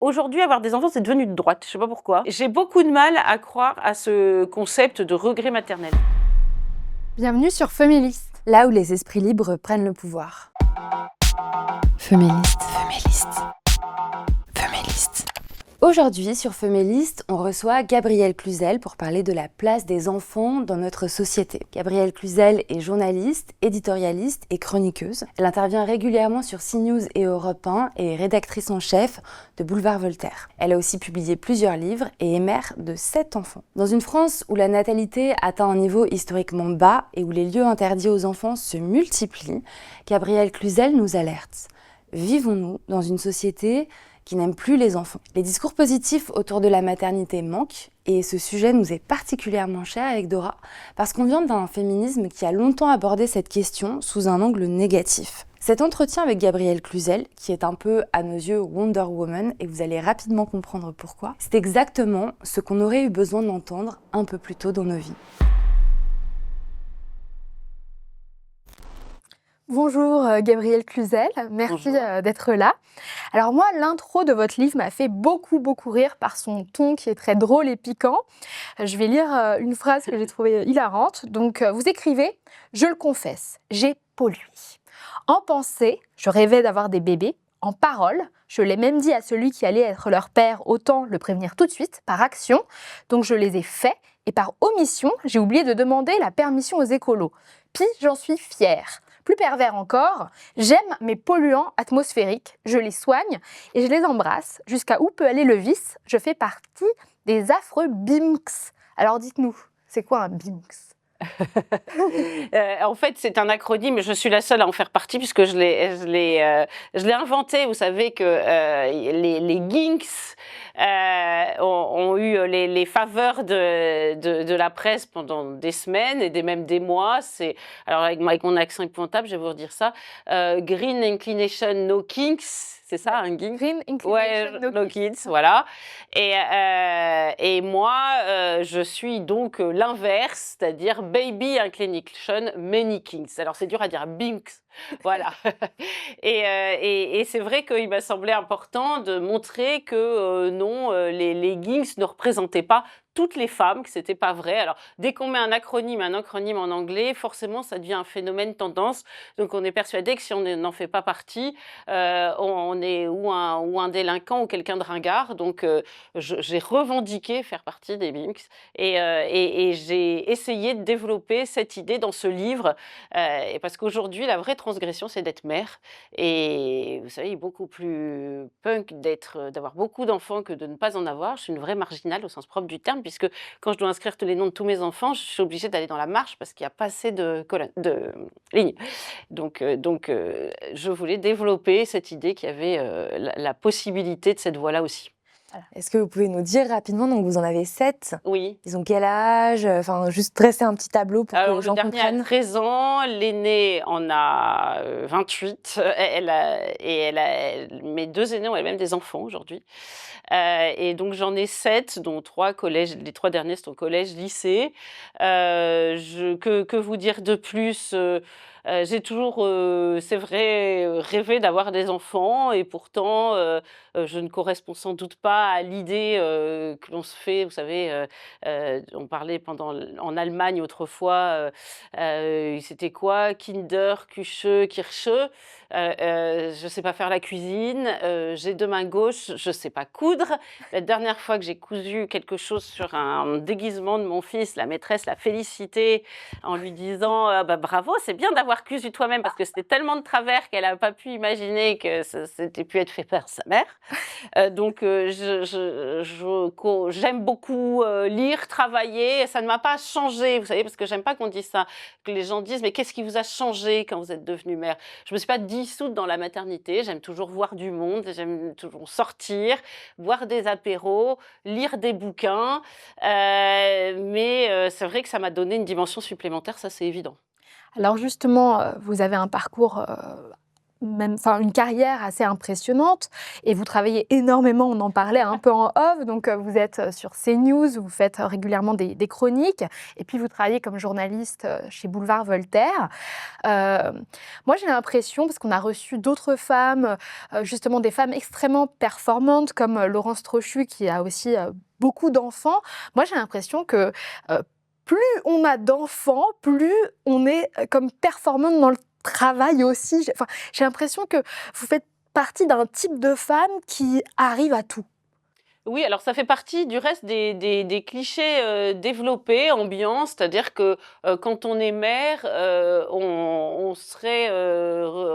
Aujourd'hui, avoir des enfants, c'est devenu de droite, je sais pas pourquoi. J'ai beaucoup de mal à croire à ce concept de regret maternel. Bienvenue sur Feméliste. Là où les esprits libres prennent le pouvoir. Feméliste. Aujourd'hui, sur Feméliste, on reçoit Gabrielle Cluzel pour parler de la place des enfants dans notre société. Gabrielle Cluzel est journaliste, éditorialiste et chroniqueuse. Elle intervient régulièrement sur CNews et Europe 1 et est rédactrice en chef de Boulevard Voltaire. Elle a aussi publié plusieurs livres et est mère de 7 enfants. Dans une France où la natalité atteint un niveau historiquement bas et où les lieux interdits aux enfants se multiplient, Gabrielle Cluzel nous alerte. Vivons-nous dans une société qui n'aime plus les enfants? Les discours positifs autour de la maternité manquent et ce sujet nous est particulièrement cher avec Dora parce qu'on vient d'un féminisme qui a longtemps abordé cette question sous un angle négatif. Cet entretien avec Gabrielle Cluzel, qui est un peu à nos yeux Wonder Woman, et vous allez rapidement comprendre pourquoi, c'est exactement ce qu'on aurait eu besoin d'entendre un peu plus tôt dans nos vies. Bonjour Gabrielle Cluzel, merci d'être là. Alors moi, l'intro de votre livre m'a fait beaucoup rire par son ton qui est très drôle et piquant. Je vais lire une phrase que j'ai trouvée hilarante. Donc vous écrivez « Je le confesse, j'ai pollué. En pensée, je rêvais d'avoir des bébés. En parole, je l'ai même dit à celui qui allait être leur père, autant le prévenir tout de suite, par action. Donc je les ai faits et par omission, j'ai oublié de demander la permission aux écolos. Puis j'en suis fière. Plus pervers encore, j'aime mes polluants atmosphériques, je les soigne et je les embrasse. Jusqu'à où peut aller le vice? Je fais partie des affreux BIMX. Alors dites-nous, c'est quoi un BIMX? En fait, c'est un acronyme, je suis la seule à en faire partie puisque je l'ai inventé. Vous savez que les Ginks ont eu les faveurs de la presse pendant des semaines et même des mois. Alors avec mon accent épouvantable, je vais vous redire ça. Green Inclination No Kinks. C'est ça, un geek? Green Inclination No Kids, voilà. Et moi, je suis donc l'inverse, c'est-à-dire Baby Inclination Many Kings. Alors, c'est dur à dire, Binks, voilà. Et c'est vrai qu'il m'a semblé important de montrer que non, les Ginks ne représentaient pas toutes les femmes, que c'était pas vrai. Alors, dès qu'on met un acronyme en anglais, forcément, ça devient un phénomène tendance. Donc, on est persuadé que si on n'en fait pas partie, on est ou un délinquant ou quelqu'un de ringard. Donc, j'ai revendiqué faire partie des BIMX et j'ai essayé de développer cette idée dans ce livre. Et parce qu'aujourd'hui, la vraie transgression, c'est d'être mère. Et vous savez, il est beaucoup plus punk d'avoir beaucoup d'enfants que de ne pas en avoir. Je suis une vraie marginale au sens propre du terme, puisque quand je dois inscrire tous les noms de tous mes enfants, je suis obligée d'aller dans la marche parce qu'il n'y a pas assez de lignes. Donc, je voulais développer cette idée qu'il y avait la possibilité de cette voie-là aussi. Voilà. Est-ce que vous pouvez nous dire rapidement, donc vous en avez 7? Oui. Ils ont quel âge? Enfin, juste dresser un petit tableau pour que les gens comprennent. Le dernier a 13 ans, l'aîné en a 28, mes 2 aînés ont elles-mêmes des enfants aujourd'hui. Et donc j'en ai 7, dont 3 collèges, les 3 derniers sont collège, lycée. Que vous dire de plus? J'ai toujours, c'est vrai, rêvé d'avoir des enfants et pourtant, je ne corresponds sans doute pas à l'idée que l'on se fait. Vous savez, on parlait en Allemagne autrefois, c'était quoi? Kinder, Küche, Kirche. Je ne sais pas faire la cuisine, j'ai 2 mains gauches, je ne sais pas coudre. La dernière fois que j'ai cousu quelque chose sur un déguisement de mon fils, la maîtresse l'a félicité en lui disant bah, bravo, c'est bien d'avoir cusu toi-même, parce que c'était tellement de travers qu'elle n'a pas pu imaginer que c'était pu être fait par sa mère. Donc j'aime beaucoup lire, travailler. Ça ne m'a pas changé, vous savez, parce que j'aime pas qu'on dise ça, que les gens disent mais qu'est-ce qui vous a changé quand vous êtes devenue mère? Je me suis pas dissoute dans la maternité. J'aime toujours voir du monde, j'aime toujours sortir, boire des apéros, lire des bouquins, mais c'est vrai que ça m'a donné une dimension supplémentaire, ça c'est évident. Alors justement, vous avez un parcours même, enfin, une carrière assez impressionnante et vous travaillez énormément, on en parlait un peu en off, donc vous êtes sur CNews, vous faites régulièrement des chroniques et puis vous travaillez comme journaliste chez Boulevard Voltaire. Euh, Moi j'ai l'impression, parce qu'on a reçu d'autres femmes, justement des femmes extrêmement performantes comme Laurence Trochu qui a aussi beaucoup d'enfants, moi j'ai l'impression que plus on a d'enfants, plus on est comme performante dans le travail aussi. Enfin, j'ai l'impression que vous faites partie d'un type de femme qui arrive à tout. Oui, alors ça fait partie du reste des clichés développés, ambiants, c'est-à-dire que quand on est mère, on serait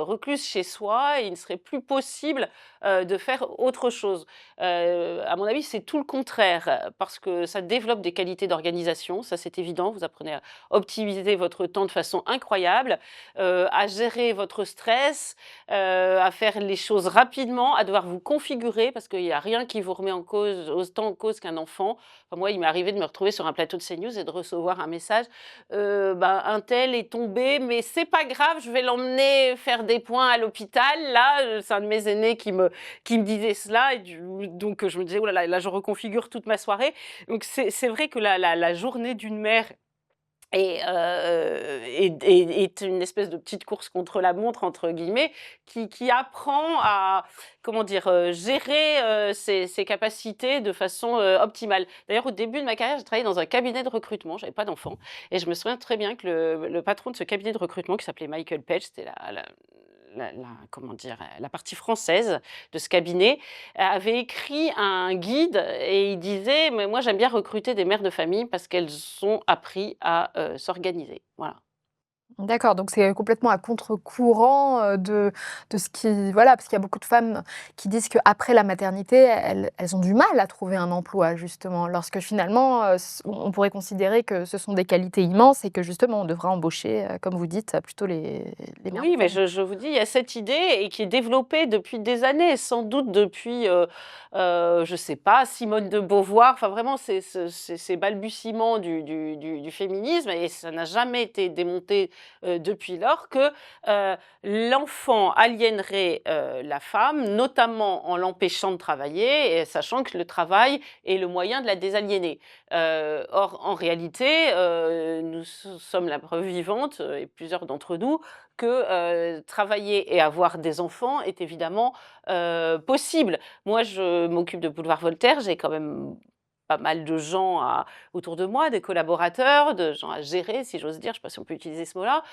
recluse chez soi et il ne serait plus possible de faire autre chose. À mon avis, c'est tout le contraire, parce que ça développe des qualités d'organisation, ça c'est évident, vous apprenez à optimiser votre temps de façon incroyable, à gérer votre stress, à faire les choses rapidement, à devoir vous configurer, parce qu'il n'y a rien qui vous remet en cause, autant en cause qu'un enfant. Enfin, moi, il m'est arrivé de me retrouver sur un plateau de CNews et de recevoir un message, ben, un tel est tombé, mais c'est pas grave, je vais l'emmener faire des points à l'hôpital. Là, c'est un de mes aînés qui me disait cela, et donc je me disais, oh là, je reconfigure toute ma soirée. Donc c'est vrai que la journée d'une mère est une espèce de petite course contre la montre, entre guillemets, qui apprend à, comment dire, gérer ses capacités de façon optimale. D'ailleurs, au début de ma carrière, j'ai travaillé dans un cabinet de recrutement, j'avais pas d'enfant, et je me souviens très bien que le patron de ce cabinet de recrutement, qui s'appelait Michael Page, c'était comment dire, la partie française de ce cabinet, avait écrit un guide et il disait: mais moi j'aime bien recruter des mères de famille parce qu'elles ont appris à s'organiser. Voilà. D'accord, donc c'est complètement à contre-courant de ce qui... Voilà, parce qu'il y a beaucoup de femmes qui disent qu'après la maternité, elles ont du mal à trouver un emploi, justement, lorsque finalement, on pourrait considérer que ce sont des qualités immenses et que justement, on devrait embaucher, comme vous dites, plutôt les mères de Oui, mais famille. je vous dis, il y a cette idée et qui est développée depuis des années, sans doute depuis, je sais pas, Simone de Beauvoir, enfin vraiment ces balbutiements du féminisme, et ça n'a jamais été démonté depuis lors, que l'enfant aliénerait la femme, notamment en l'empêchant de travailler, et sachant que le travail est le moyen de la désaliéner. Or, en réalité, nous sommes la preuve vivante, et plusieurs d'entre nous, que travailler et avoir des enfants est évidemment possible. Moi, je m'occupe de Boulevard Voltaire, j'ai quand même pas mal de gens autour de moi, des collaborateurs, de gens à gérer, si j'ose dire, je ne sais pas si on peut utiliser ce mot-là.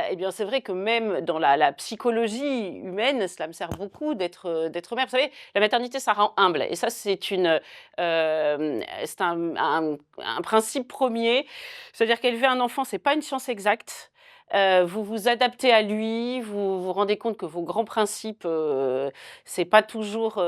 Eh bien, c'est vrai que même dans la psychologie humaine, cela me sert beaucoup d'être mère. Vous savez, la maternité, ça rend humble. Et ça, c'est un principe premier. C'est-à-dire qu'élever un enfant, ce n'est pas une science exacte. Vous vous adaptez à lui, vous vous rendez compte que vos grands principes, c'est pas toujours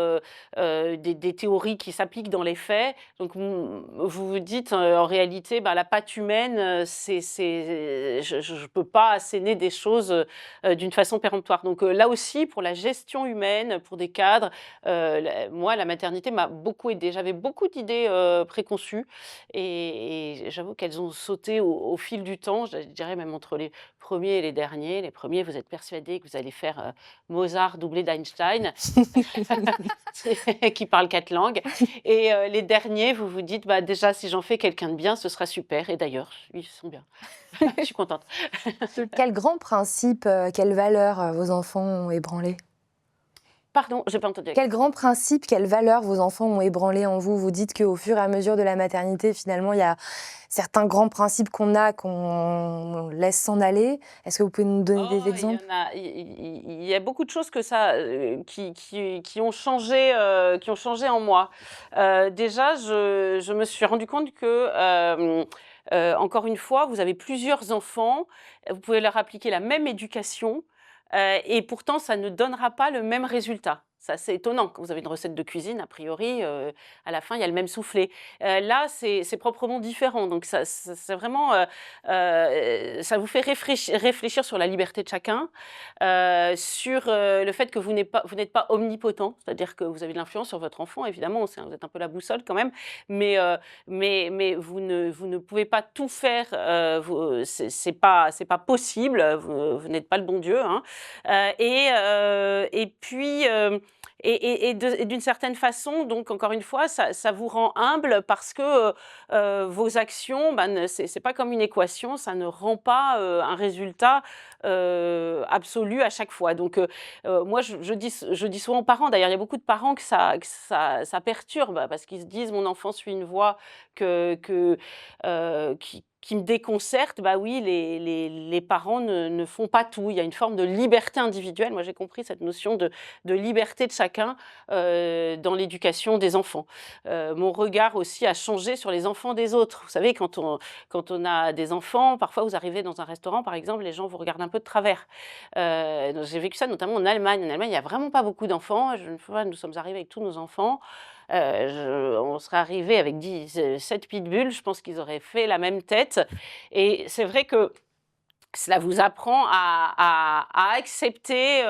des théories qui s'appliquent dans les faits. Donc, vous vous dites, en réalité, ben, la patte humaine, je peux pas asséner des choses d'une façon péremptoire. Donc, là aussi, pour la gestion humaine, pour des cadres, moi, la maternité m'a beaucoup aidée. J'avais beaucoup d'idées préconçues, et j'avoue qu'elles ont sauté au fil du temps, je dirais même entre les premiers et les derniers. Les premiers, vous êtes persuadés que vous allez faire Mozart doublé d'Einstein, qui parle 4 langues. Et les derniers, vous vous dites, bah, déjà, si j'en fais quelqu'un de bien, ce sera super. Et d'ailleurs, ils sont bien. Je suis contente. Quel grand principe, quelle valeur vos enfants ont ébranlé? Pardon, j'ai pas entendu. Quel grand principe, quelle valeur vos enfants ont ébranlé en vous? Vous dites qu'au fur et à mesure de la maternité, finalement, il y a certains grands principes qu'on laisse s'en aller. Est-ce que vous pouvez nous donner des exemples? Il y a beaucoup de choses que ça, qui ont changé en moi. Déjà, je me suis rendu compte que, encore une fois, vous avez plusieurs enfants, vous pouvez leur appliquer la même éducation, et pourtant ça ne donnera pas le même résultat. C'est assez étonnant. Quand vous avez une recette de cuisine, a priori, à la fin, il y a le même soufflé. Là, c'est proprement différent. Donc, c'est vraiment, ça vous fait réfléchir sur la liberté de chacun, sur le fait que vous n'êtes pas omnipotent, c'est-à-dire que vous avez de l'influence sur votre enfant, évidemment, vous êtes un peu la boussole quand même, mais, mais vous ne pouvez pas tout faire, c'est pas possible, vous n'êtes pas le bon Dieu, hein. Et puis, et d'une certaine façon, donc encore une fois, ça vous rend humble parce que vos actions, c'est pas comme une équation, ça ne rend pas un résultat absolu à chaque fois. Donc, moi, je dis souvent aux parents, d'ailleurs, il y a beaucoup de parents que ça perturbe parce qu'ils se disent, mon enfant suit une voie qui me déconcerte. Bah oui, les parents ne font pas tout. Il y a une forme de liberté individuelle. Moi, j'ai compris cette notion de liberté de chacun dans l'éducation des enfants. Mon regard aussi a changé sur les enfants des autres. Vous savez, quand on a des enfants, parfois vous arrivez dans un restaurant, par exemple, les gens vous regardent un peu de travers. J'ai vécu ça notamment en Allemagne. En Allemagne, il n'y a vraiment pas beaucoup d'enfants. Une fois, nous sommes arrivés avec tous nos enfants. On serait arrivé avec 7 pitbulls, je pense qu'ils auraient fait la même tête. Et c'est vrai que cela vous apprend à accepter,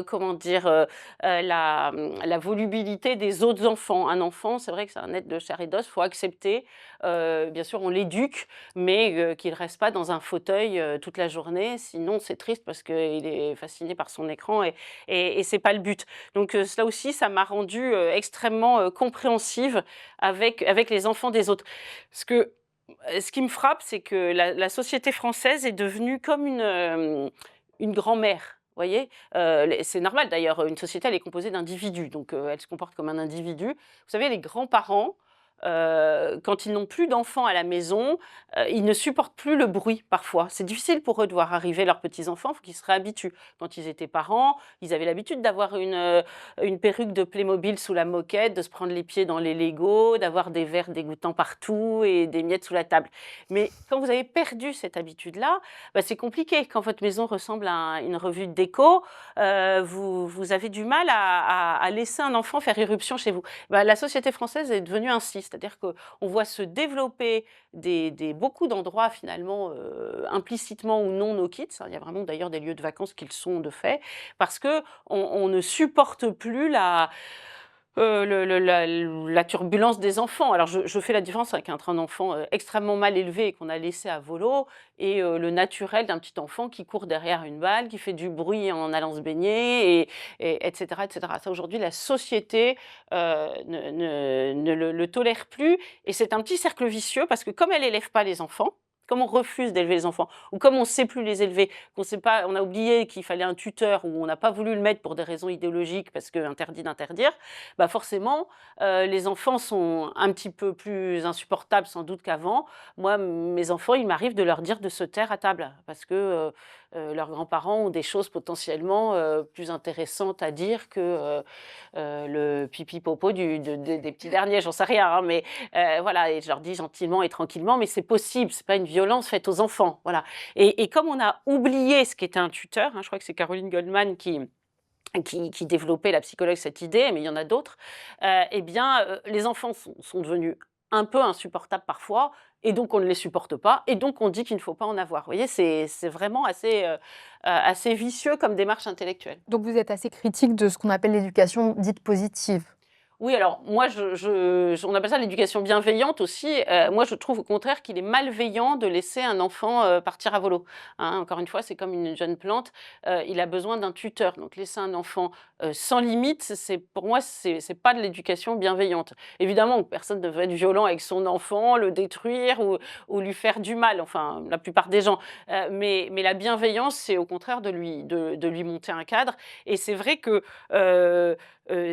comment dire, la volubilité des autres enfants. Un enfant, c'est vrai que c'est un être de chair et d'os, il faut accepter. Bien sûr, on l'éduque, mais qu'il ne reste pas dans un fauteuil toute la journée. Sinon, c'est triste parce qu'il est fasciné par son écran et ce n'est pas le but. Donc, cela aussi, ça m'a rendue extrêmement compréhensive avec les enfants des autres. Parce que ce qui me frappe, c'est que la société française est devenue comme une grand-mère. Vous voyez, c'est normal d'ailleurs, une société, elle est composée d'individus, donc elle se comporte comme un individu. Vous savez, les grands-parents, quand ils n'ont plus d'enfants à la maison, ils ne supportent plus le bruit parfois. C'est difficile pour eux de voir arriver leurs petits-enfants, il faut qu'ils se réhabituent. Quand ils étaient parents, ils avaient l'habitude d'avoir une perruque de Playmobil sous la moquette, de se prendre les pieds dans les Legos, d'avoir des verres dégoûtants partout et des miettes sous la table. Mais quand vous avez perdu cette habitude-là, c'est compliqué. Quand votre maison ressemble à une revue de déco, vous avez du mal à laisser un enfant faire irruption chez vous. La société française est devenue ainsi. C'est-à-dire qu'on voit se développer beaucoup d'endroits finalement implicitement ou non no kids. Il y a vraiment d'ailleurs des lieux de vacances qui le sont de fait, parce qu'on ne supporte plus la turbulence des enfants. Alors je fais la différence avec un enfant extrêmement mal élevé et qu'on a laissé à volo, et le naturel d'un petit enfant qui court derrière une balle, qui fait du bruit en allant se baigner, etc., etc. Ça, aujourd'hui, la société ne le tolère plus, et c'est un petit cercle vicieux parce que comme elle n'élève pas les enfants, comme on refuse d'élever les enfants, ou comme on ne sait plus les élever, on a oublié qu'il fallait un tuteur, ou on n'a pas voulu le mettre pour des raisons idéologiques parce que interdit d'interdire, forcément, les enfants sont un petit peu plus insupportables sans doute qu'avant. Moi, mes enfants, il m'arrive de leur dire de se taire à table parce que leurs grands-parents ont des choses potentiellement plus intéressantes à dire que le pipi-popo des petits derniers, j'en sais rien, hein, mais voilà, et je leur dis gentiment et tranquillement, mais c'est possible, c'est pas une violence faite aux enfants, voilà. Et comme on a oublié ce qu'était un tuteur, hein, je crois que c'est Caroline Goldman qui développait, la psychologue, cette idée, mais il y en a d'autres, les enfants sont devenus un peu insupportables parfois, et donc on ne les supporte pas, et donc on dit qu'il ne faut pas en avoir. Vous voyez, c'est vraiment assez vicieux comme démarche intellectuelle. Donc vous êtes assez critique de ce qu'on appelle l'éducation dite positive. Oui, alors moi, on appelle ça l'éducation bienveillante aussi. Moi, je trouve au contraire qu'il est malveillant de laisser un enfant partir à volo. Hein, encore une fois, c'est comme une jeune plante, il a besoin d'un tuteur. Donc laisser un enfant sans limite, pour moi, c'est pas de l'éducation bienveillante. Évidemment, personne ne veut être violent avec son enfant, le détruire ou lui faire du mal, enfin la plupart des gens. Mais la bienveillance, c'est au contraire de lui monter un cadre. Et c'est vrai que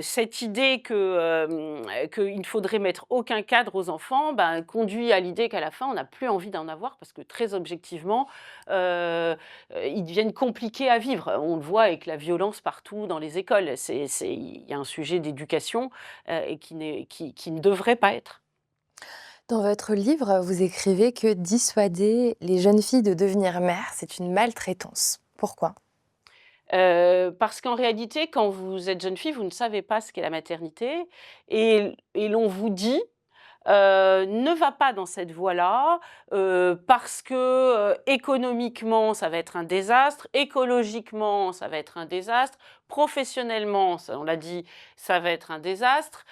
cette idée qu'il ne faudrait mettre aucun cadre aux enfants conduit à l'idée qu'à la fin, on n'a plus envie d'en avoir parce que très objectivement, ils deviennent compliqués à vivre. On le voit avec la violence partout dans les écoles. Il y a un sujet d'éducation et qui ne devrait pas être. Dans votre livre, vous écrivez que dissuader les jeunes filles de devenir mères, c'est une maltraitance. Pourquoi ? Parce qu'en réalité, quand vous êtes jeune fille, vous ne savez pas ce qu'est la maternité et l'on vous dit, ne va pas dans cette voie-là, parce que, économiquement, ça va être un désastre, écologiquement, ça va être un désastre, professionnellement, ça on l'a dit, ça va être un désastre,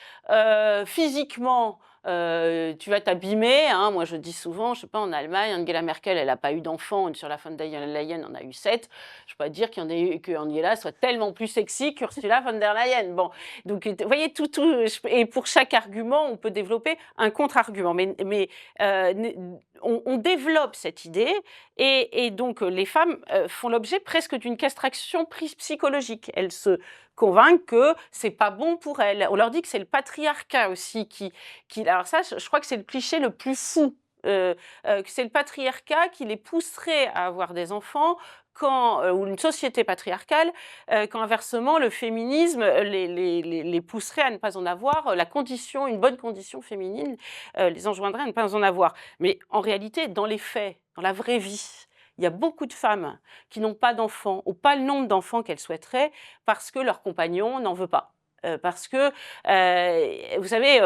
physiquement, tu vas t'abîmer, hein. Moi, je dis souvent, je sais pas, en Allemagne, Angela Merkel, elle a pas eu d'enfant, Ursula von der Leyen en a eu 7. Je peux pas dire qu'il y en ait eu qu'Angela soit tellement plus sexy qu'Ursula von der Leyen. Bon, donc, vous voyez, et pour chaque argument, on peut développer un contre-argument. Mais on développe cette idée et donc les femmes font l'objet presque d'une castration psychologique. Elles se convainquent que c'est pas bon pour elles. On leur dit que c'est le patriarcat aussi alors ça, je crois que c'est le cliché le plus fou. Que c'est le patriarcat qui les pousserait à avoir des enfants ou une société patriarcale, quand inversement le féminisme les pousserait à ne pas en avoir, une bonne condition féminine les enjoindrait à ne pas en avoir. Mais en réalité, dans les faits, dans la vraie vie, il y a beaucoup de femmes qui n'ont pas d'enfants ou pas le nombre d'enfants qu'elles souhaiteraient parce que leur compagnon n'en veut pas. Parce que, vous savez,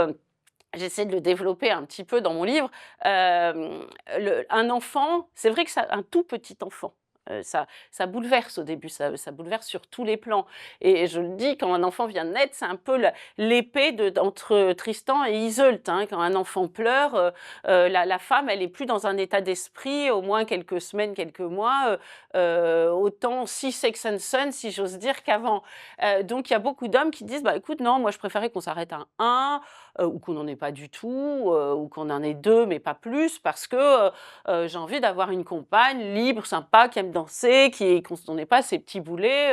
j'essaie de le développer un petit peu dans mon livre. Un enfant, c'est vrai que un tout petit enfant, ça bouleverse au début, ça bouleverse sur tous les plans. Et je le dis, quand un enfant vient de naître, c'est un peu l'épée entre Tristan et Iseult. Hein. Quand un enfant pleure, la femme, elle n'est plus dans un état d'esprit, au moins quelques semaines, quelques mois, autant si Sex and Son, si j'ose dire, qu'avant. Donc il y a beaucoup d'hommes qui disent, bah écoute, non, moi je préférais qu'on s'arrête à 1, ou qu'on n'en ait pas du tout, ou qu'on en ait 2, mais pas plus, parce que j'ai envie d'avoir une compagne libre, sympa, qui aime danser, qu'on n'ait pas ces petits boulets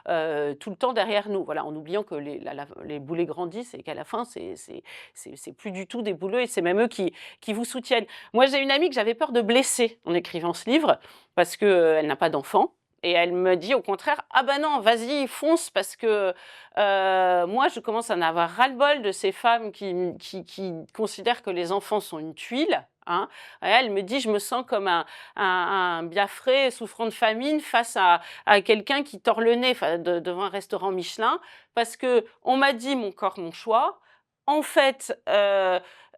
tout le temps derrière nous. Voilà, en oubliant que les boulets grandissent et qu'à la fin, c'est plus du tout des boulets, et c'est même eux qui vous soutiennent. Moi, j'ai une amie que j'avais peur de blesser en écrivant ce livre, parce qu'elle n'a pas d'enfant. Et elle me dit au contraire, ah ben non, vas-y, fonce, parce que moi, je commence à en avoir ras-le-bol de ces femmes qui considèrent que les enfants sont une tuile. Hein. Et elle me dit, je me sens comme un biafré souffrant de famine face à quelqu'un qui tord le nez devant un restaurant Michelin, parce que on m'a dit mon corps, mon choix. En fait,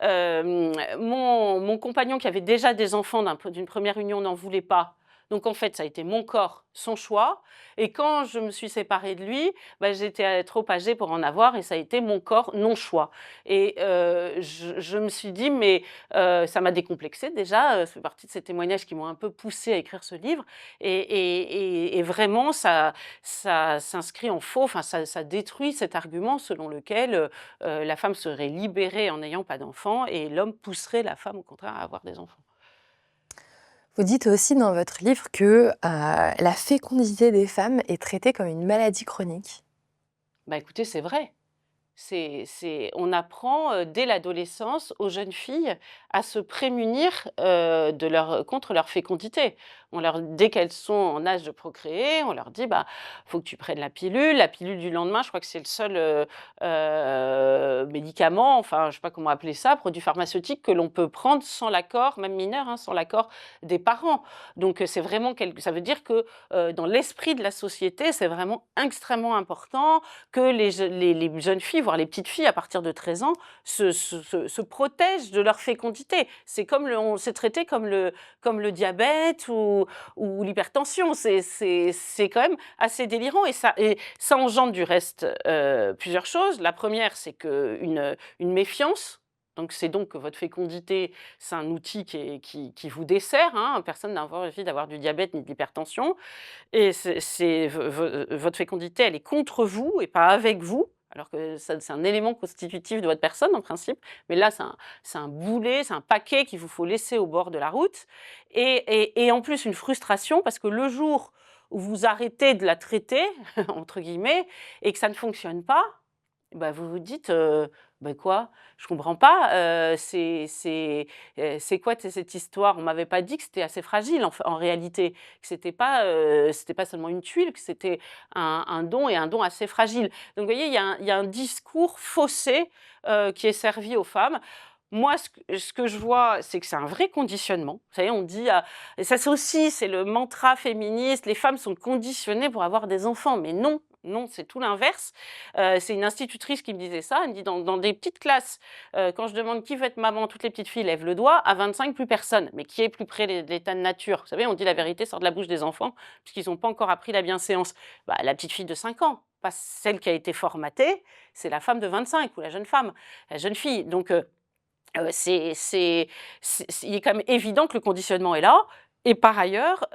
mon compagnon qui avait déjà des enfants d'une première union n'en voulait pas. Donc en fait, ça a été mon corps, son choix. Et quand je me suis séparée de lui, bah, j'étais trop âgée pour en avoir et ça a été mon corps, non choix. Et je me suis dit, mais ça m'a décomplexée déjà. Ça fait partie de ces témoignages qui m'ont un peu poussée à écrire ce livre. Et vraiment, ça s'inscrit en faux. Enfin, ça détruit cet argument selon lequel la femme serait libérée en n'ayant pas d'enfants et l'homme pousserait la femme au contraire à avoir des enfants. Vous dites aussi dans votre livre que la fécondité des femmes est traitée comme une maladie chronique. Bah écoutez, c'est vrai. On apprend dès l'adolescence aux jeunes filles à se prémunir contre leur fécondité. Dès qu'elles sont en âge de procréer, on leur dit bah faut que tu prennes la pilule du lendemain. Je crois que c'est le seul médicament, enfin je sais pas comment appeler ça, produit pharmaceutique que l'on peut prendre sans l'accord, même mineur, hein, sans l'accord des parents. Donc c'est vraiment ça veut dire que dans l'esprit de la société, c'est vraiment extrêmement important que les jeunes filles, voire les petites filles à partir de 13 ans, se protègent de leur fécondité. C'est traité comme le diabète ou l'hypertension. C'est quand même assez délirant et ça engendre du reste plusieurs choses. La première, c'est une méfiance. Donc, c'est donc que votre fécondité, c'est un outil qui vous dessert. Hein. Personne n'a envie d'avoir du diabète ni de l'hypertension. Et votre fécondité, elle est contre vous et pas avec vous. Alors que c'est un élément constitutif de votre personne, en principe. Mais là, c'est un boulet, c'est un paquet qu'il vous faut laisser au bord de la route. Et en plus, une frustration, parce que le jour où vous arrêtez de la traiter, entre guillemets, et que ça ne fonctionne pas, bah, vous vous dites, bah quoi? Je comprends pas, c'est quoi cette histoire? On m'avait pas dit que c'était assez fragile en réalité, que c'était pas seulement une tuile, que c'était un don et un don assez fragile. Donc vous voyez, il y a un discours faussé, qui est servi aux femmes. moi, ce que je vois, c'est que c'est un vrai conditionnement. Vous savez, on dit, et ça c'est aussi, c'est le mantra féministe, les femmes sont conditionnées pour avoir des enfants. Mais non, non, c'est tout l'inverse. C'est une institutrice qui me disait ça. Elle me dit, dans des petites classes, quand je demande qui veut être maman, toutes les petites filles lèvent le doigt. À 25, plus personne. Mais qui est plus près de l'état de nature? Vous savez, on dit la vérité sort de la bouche des enfants, puisqu'ils n'ont pas encore appris la bienséance. Bah, la petite fille de 5 ans, pas celle qui a été formatée, c'est la femme de 25 ou la jeune femme, la jeune fille. Donc, il est quand même évident que le conditionnement est là. Et par ailleurs,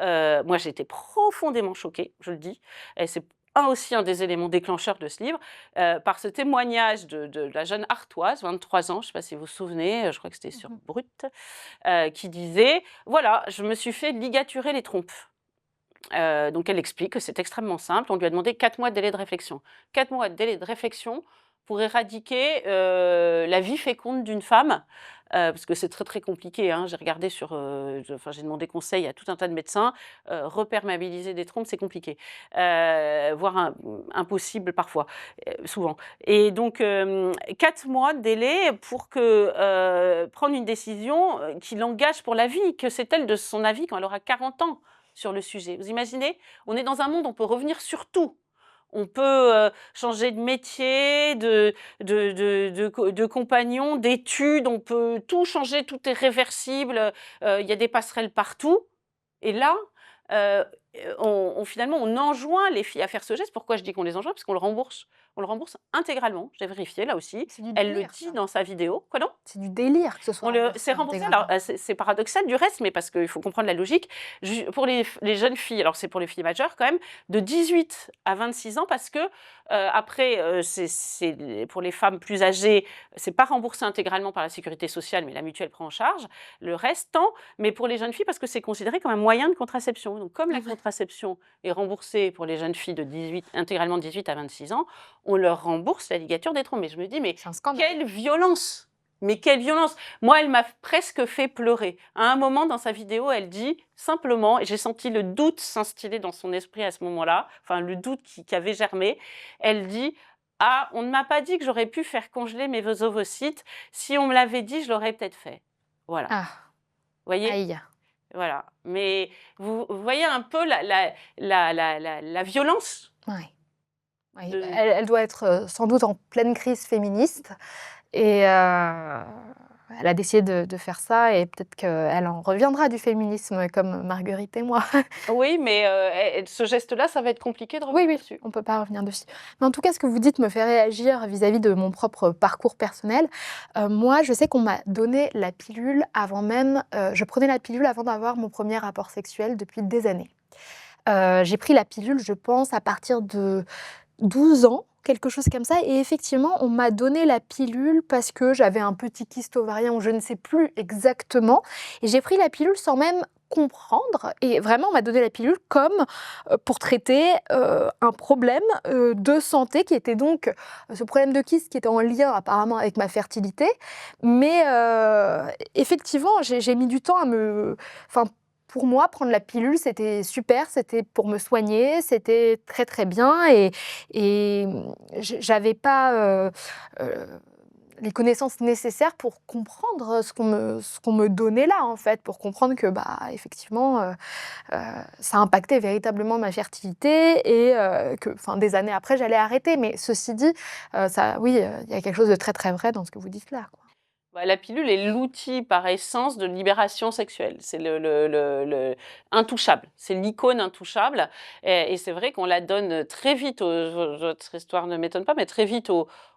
moi j'ai été profondément choquée, je le dis, et c'est aussi un des éléments déclencheurs de ce livre, par ce témoignage de la jeune Artoise, 23 ans, je ne sais pas si vous vous souvenez, je crois que c'était sur Brut, qui disait: «Voilà, je me suis fait ligaturer les trompes». Donc elle explique que c'est extrêmement simple. On lui a demandé 4 mois de délai de réflexion. 4 mois de délai de réflexion pour éradiquer la vie féconde d'une femme, parce que c'est très, très compliqué, hein. J'ai regardé sur, j'ai demandé conseil à tout un tas de médecins. Reperméabiliser des trompes, c'est compliqué, voire impossible parfois, souvent. Et donc 4 mois de délai pour prendre une décision qui l'engage pour la vie, que c'est elle de son avis quand elle aura 40 ans sur le sujet. Vous imaginez? On est dans un monde où on peut revenir sur tout. On peut changer de métier, de compagnon, d'études, on peut tout changer, tout est réversible, il y a des passerelles partout. Et là, finalement, on enjoint les filles à faire ce geste. Pourquoi je dis qu'on les enjoint? Parce qu'on le rembourse. On le rembourse intégralement. J'ai vérifié là aussi. C'est du Elle le délire, dit ça. dans sa vidéo. Quoi, non? C'est du délire que ce soit C'est remboursé. Alors, intégralement. c'est paradoxal du reste, mais parce qu'il faut comprendre la logique. Pour les jeunes filles, alors c'est pour les filles majeures quand même, de 18 à 26 ans, parce que après, pour les femmes plus âgées, c'est pas remboursé intégralement par la sécurité sociale, mais la mutuelle prend en charge le restant. Mais pour les jeunes filles, parce que c'est considéré comme un moyen de contraception. Donc, comme la contraception est remboursée pour les jeunes filles intégralement de 18 à 26 ans, on leur rembourse la ligature des trompes. Mais je me dis, mais C'est un scandale. quelle violence! Mais quelle violence! Moi, elle m'a presque fait pleurer. À un moment dans sa vidéo, elle dit simplement, et j'ai senti le doute s'instiller dans son esprit à ce moment-là, enfin le doute qui avait germé, elle dit: «Ah, on ne m'a pas dit que j'aurais pu faire congeler mes ovocytes. Si on me l'avait dit, je l'aurais peut-être fait». Voilà. Ah, Voyez? aïe. Voilà. Mais vous voyez un peu la violence Ouais. Oui, de... elle doit être sans doute en pleine crise féministe et elle a décidé de faire ça et peut-être qu'elle en reviendra du féminisme comme Marguerite et moi. Oui, mais ce geste-là, ça va être compliqué de Oui, revenir oui, dessus. on ne peut pas revenir dessus. Mais en tout cas, ce que vous dites me fait réagir vis-à-vis de mon propre parcours personnel. Moi, je sais qu'on m'a donné la pilule avant même... je prenais la pilule avant d'avoir mon premier rapport sexuel depuis des années. J'ai pris la pilule, je pense, à partir de 12 ans, quelque chose comme ça. Et effectivement, on m'a donné la pilule parce que j'avais un petit kyste ovarien ou je ne sais plus exactement. Et j'ai pris la pilule sans même comprendre. Et vraiment, on m'a donné la pilule comme pour traiter un problème de santé qui était donc ce problème de kyste qui était en lien apparemment avec ma fertilité. Mais effectivement, j'ai mis du temps à me... Enfin, pour moi, prendre la pilule, c'était super, c'était pour me soigner, c'était très très bien et j'avais pas les connaissances nécessaires pour comprendre ce qu'on me donnait là en fait, pour comprendre que bah effectivement ça impactait véritablement ma fertilité et que enfin des années après j'allais arrêter. Mais ceci dit, ça oui, il y a quelque chose de très très vrai dans ce que vous dites là, quoi. Bah, la pilule est l'outil par essence de libération sexuelle. C'est le intouchable. C'est l'icône intouchable. Et c'est vrai qu'on la donne très vite, votre histoire ne m'étonne pas, mais très vite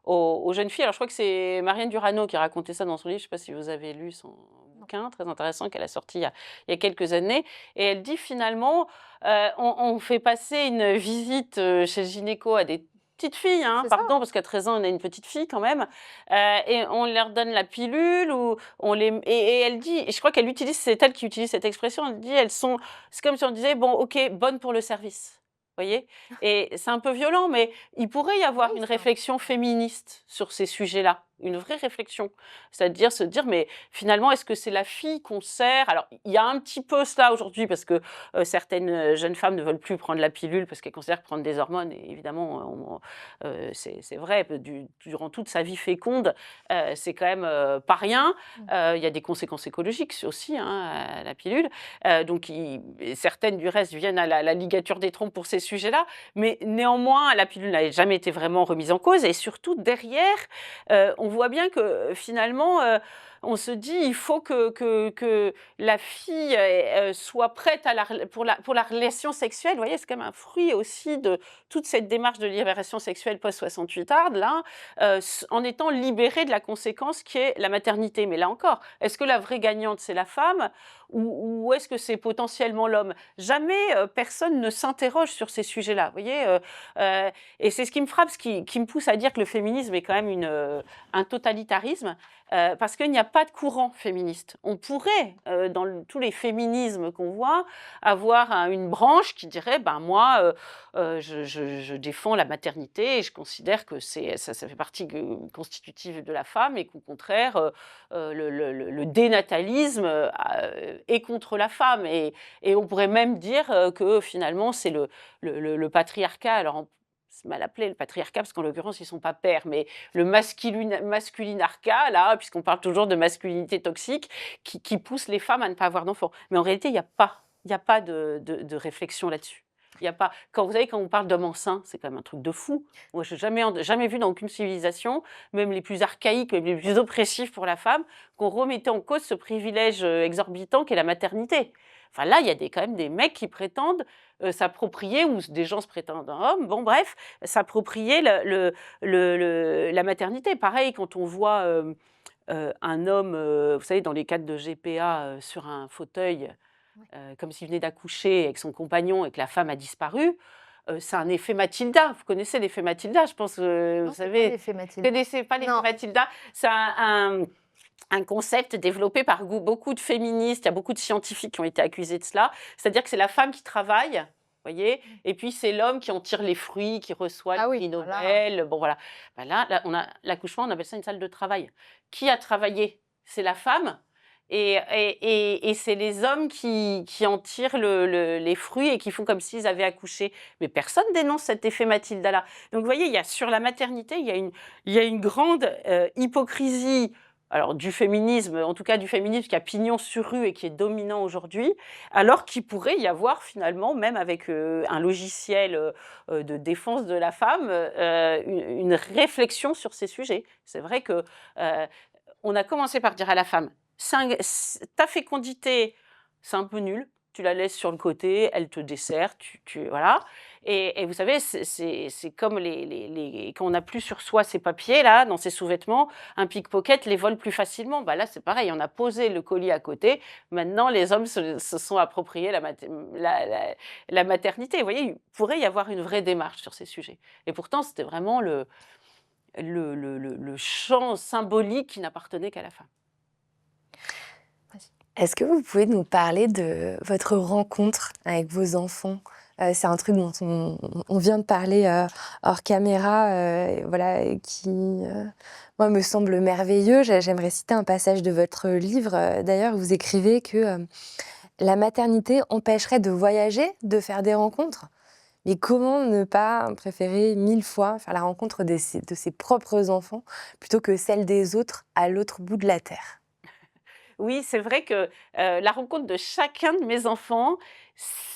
aux jeunes filles. Alors je crois que c'est Marianne Durano qui a raconté ça dans son livre. Je ne sais pas si vous avez lu son bouquin, très intéressant, qu'elle a sorti il y a quelques années. Et elle dit finalement, on fait passer une visite chez le gynéco à des petites filles, hein, C'est ça. pardon, parce qu'à 13 ans, on a une petite fille quand même, et on leur donne la pilule, ou et elle dit, et je crois qu'elle utilise, c'est elle qui utilise cette expression, elle dit, c'est comme si on disait, bon, ok, bonne pour le service, vous voyez? Et c'est un peu violent, mais il pourrait y avoir Oui, une ça. réflexion féministe sur ces sujets-là. une vraie réflexion. C'est-à-dire se dire, mais finalement, est-ce que c'est la fille qu'on sert? Alors, il y a un petit peu cela aujourd'hui parce que certaines jeunes femmes ne veulent plus prendre la pilule parce qu'elles considèrent prendre des hormones, et évidemment, c'est vrai, durant toute sa vie féconde, c'est quand même pas rien. Il y a des conséquences écologiques aussi, hein, à la pilule. Donc, certaines du reste viennent à la ligature des trompes pour ces sujets-là. Mais néanmoins, la pilule n'a jamais été vraiment remise en cause. Et surtout, derrière, on voit bien que finalement, on se dit il faut que la fille soit prête pour la relation sexuelle. Vous voyez, c'est quand même un fruit aussi de toute cette démarche de libération sexuelle post-68 Ardes, là, en étant libérée de la conséquence qui est la maternité. Mais là encore, est-ce que la vraie gagnante, c'est la femme ou est-ce que c'est potentiellement l'homme? Jamais personne ne s'interroge sur ces sujets-là. Vous voyez, et c'est ce qui me frappe, ce qui me pousse à dire que le féminisme est quand même un totalitarisme. Parce qu'il n'y a pas de courant féministe. On pourrait, dans tous les féminismes qu'on voit, avoir une branche qui dirait ben moi, je défends la maternité et je considère que ça fait partie constitutive de la femme et qu'au contraire, le dénatalisme est contre la femme. Et on pourrait même dire que finalement, c'est le patriarcat. Alors, c'est mal appelé le patriarcat, parce qu'en l'occurrence, ils ne sont pas pères, mais le masculinarcat, là, puisqu'on parle toujours de masculinité toxique, qui pousse les femmes à ne pas avoir d'enfants. Mais en réalité, il n'y a pas de réflexion là-dessus. Il y a pas. Vous savez, quand on parle d'homme enceint, c'est quand même un truc de fou. Moi, je n'ai jamais vu dans aucune civilisation, même les plus archaïques, même les plus oppressifs pour la femme, qu'on remettait en cause ce privilège exorbitant qu'est la maternité. Enfin, là, il y a quand même des mecs qui prétendent s'approprier, ou des gens se prétendent hommes, bon bref, s'approprier la maternité. Pareil, quand on voit un homme, vous savez, dans les cadres de GPA, sur un fauteuil, comme s'il venait d'accoucher avec son compagnon et que la femme a disparu, c'est un effet Mathilda. Vous connaissez l'effet Mathilda, je pense, vous savez. L'effet Vous Mathilde. connaissez pas l'effet Non. Mathilda? C'est un concept développé par beaucoup de féministes. Il y a beaucoup de scientifiques qui ont été accusés de cela. C'est-à-dire que c'est la femme qui travaille, voyez, et puis c'est l'homme qui en tire les fruits, qui reçoit le prix Nobel. Bon, voilà. Ben là, l'accouchement, on appelle ça une salle de travail. Qui a travaillé? C'est la femme. Et c'est les hommes qui en tirent les fruits et qui font comme s'ils avaient accouché. Mais personne dénonce cet effet Mathilda-là. Donc, vous voyez, sur la maternité, il y a une grande hypocrisie, alors du féminisme, en tout cas du féminisme qui a pignon sur rue et qui est dominant aujourd'hui, alors qu'il pourrait y avoir finalement, même avec un logiciel de défense de la femme, une réflexion sur ces sujets. C'est vrai que on a commencé par dire à la femme, ta fécondité, c'est un peu nul, tu la laisses sur le côté, elle te dessert, voilà. Et vous savez, c'est comme quand on n'a plus sur soi ces papiers-là, dans ses sous-vêtements, un pickpocket les vole plus facilement. Bah là, c'est pareil, on a posé le colis à côté. Maintenant, les hommes se sont appropriés la maternité. Vous voyez, il pourrait y avoir une vraie démarche sur ces sujets. Et pourtant, c'était vraiment le champ symbolique qui n'appartenait qu'à la femme. Est-ce que vous pouvez nous parler de votre rencontre avec vos enfants? C'est un truc dont on vient de parler hors caméra, voilà, qui, moi, me semble merveilleux. J'aimerais citer un passage de votre livre. D'ailleurs, vous écrivez que la maternité empêcherait de voyager, de faire des rencontres. Mais comment ne pas préférer 1000 fois faire la rencontre de ses propres enfants plutôt que celle des autres à l'autre bout de la terre? Oui, c'est vrai que la rencontre de chacun de mes enfants,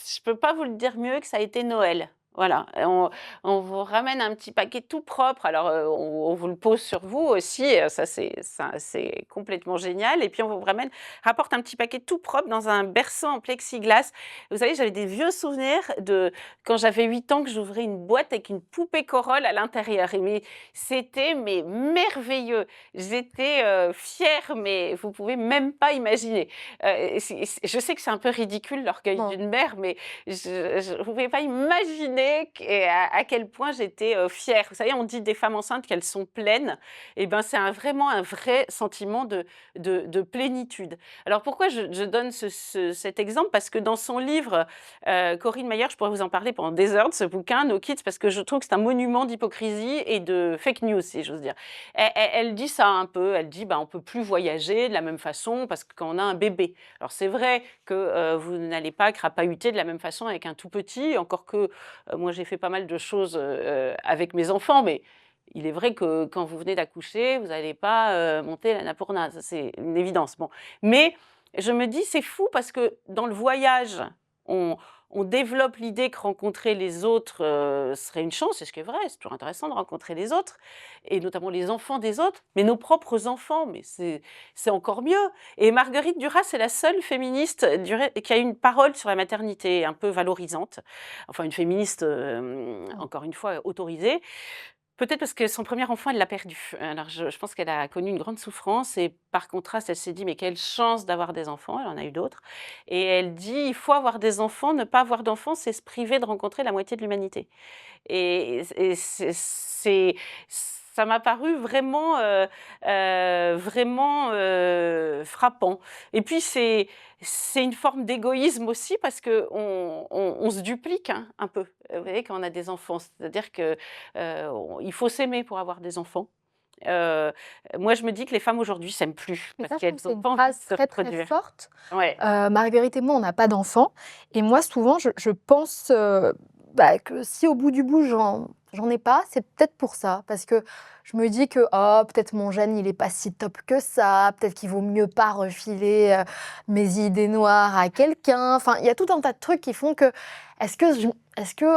je ne peux pas vous le dire mieux que ça a été Noël. Voilà, on vous ramène un petit paquet tout propre. Alors, on vous le pose sur vous aussi, ça c'est complètement génial. Et puis, on vous rapporte un petit paquet tout propre dans un berceau en plexiglas. Vous savez, j'avais des vieux souvenirs de quand j'avais 8 ans, que j'ouvrais une boîte avec une poupée Corolle à l'intérieur. C'était merveilleux. J'étais fière, mais vous pouvez même pas imaginer. Je sais que c'est un peu ridicule l'orgueil Non. d'une mère, mais vous ne pouvez pas imaginer montrer à quel point j'étais fière. Vous savez, on dit des femmes enceintes qu'elles sont pleines. Et ben, c'est vraiment un vrai sentiment de plénitude. Alors pourquoi je donne cet exemple? Parce que dans son livre, Corinne Mayer, je pourrais vous en parler pendant des heures de ce bouquin, No Kids, parce que je trouve que c'est un monument d'hypocrisie et de fake news, si j'ose dire. Elle dit ça un peu, elle dit on peut plus voyager de la même façon parce que quand on a un bébé. Alors c'est vrai que vous n'allez pas crapahuter de la même façon avec un tout petit, encore que moi j'ai fait pas mal de choses avec mes enfants, mais il est vrai que quand vous venez d'accoucher, vous n'allez pas monter la napurna, ça c'est une évidence. Bon. Mais je me dis, c'est fou parce que dans le voyage, on développe l'idée que rencontrer les autres serait une chance, et ce qui est vrai, c'est toujours intéressant de rencontrer les autres, et notamment les enfants des autres, mais nos propres enfants, mais c'est encore mieux. Et Marguerite Duras, c'est la seule féministe qui a une parole sur la maternité un peu valorisante, enfin une féministe, encore une fois, autorisée. Peut-être parce que son premier enfant, elle l'a perdu. Alors je pense qu'elle a connu une grande souffrance et par contraste, elle s'est dit: «Mais quelle chance d'avoir des enfants», elle en a eu d'autres et elle dit: «Il faut avoir des enfants, ne pas avoir d'enfants, c'est se priver de rencontrer la moitié de l'humanité» et ça m'a paru vraiment frappant et puis c'est une forme d'égoïsme aussi parce qu'on se duplique, hein, un peu, vous voyez, quand on a des enfants. C'est-à-dire que, il faut s'aimer pour avoir des enfants. Heu, Moi, je me dis que les femmes aujourd'hui s'aiment plus Mais parce ça, je trouve qu'elles que c'est ont une pas envie de phrase se très, très reproduire. forte. Ouais. Marguerite et moi, on n'a pas d'enfants. Et moi, souvent, je pense que si au bout du bout, j'en ai pas, c'est peut-être pour ça. Parce que je me dis que oh, peut-être mon gène, il est pas si top que ça. Peut-être qu'il vaut mieux pas refiler mes idées noires à quelqu'un. Enfin, il y a tout un tas de trucs qui font que est-ce que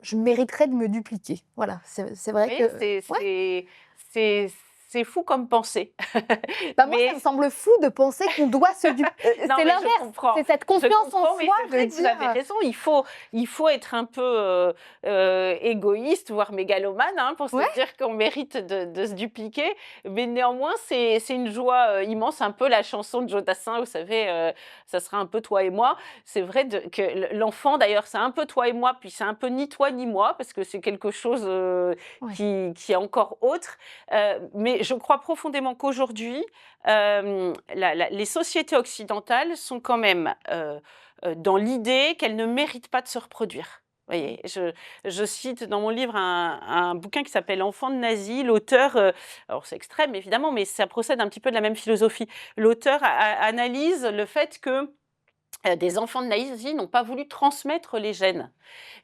je mériterais de me dupliquer? Voilà, c'est vrai Oui, que... Ouais. c'est c'est fou comme pensée. Bah, moi, ça Mais me semble fou de penser qu'on doit se non, c'est mais je l'inverse, comprends. c'est cette Je confiance en comprends, mais soi c'est de vrai que vous dire, avez raison. Il faut être un peu égoïste, voire mégalomane, hein, pour se ouais, dire qu'on mérite de se dupliquer. Mais néanmoins, c'est une joie immense, un peu la chanson de Joe Dassin, vous savez, ça sera un peu toi et moi. C'est vrai que l'enfant, d'ailleurs, c'est un peu toi et moi, puis c'est un peu ni toi ni moi, parce que c'est quelque chose ouais. qui est encore autre. Mais je crois profondément qu'aujourd'hui, les sociétés occidentales sont quand même dans l'idée qu'elles ne méritent pas de se reproduire. Vous voyez, je cite dans mon livre un bouquin qui s'appelle Enfants de nazis. L'auteur, alors c'est extrême évidemment, mais ça procède un petit peu de la même philosophie. L'auteur analyse le fait que des enfants de nazis n'ont pas voulu transmettre les gènes.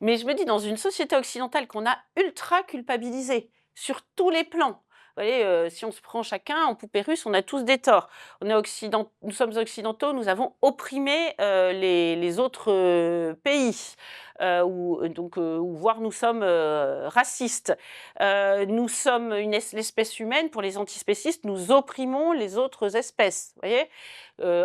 Mais je me dis, dans une société occidentale qu'on a ultra culpabilisée sur tous les plans, vous voyez, si on se prend chacun en poupée russe, on a tous des torts. Nous sommes occidentaux, nous avons opprimé les autres pays, ou voire nous sommes racistes. Nous sommes l'espèce humaine, pour les antispécistes, nous opprimons les autres espèces. Vous voyez,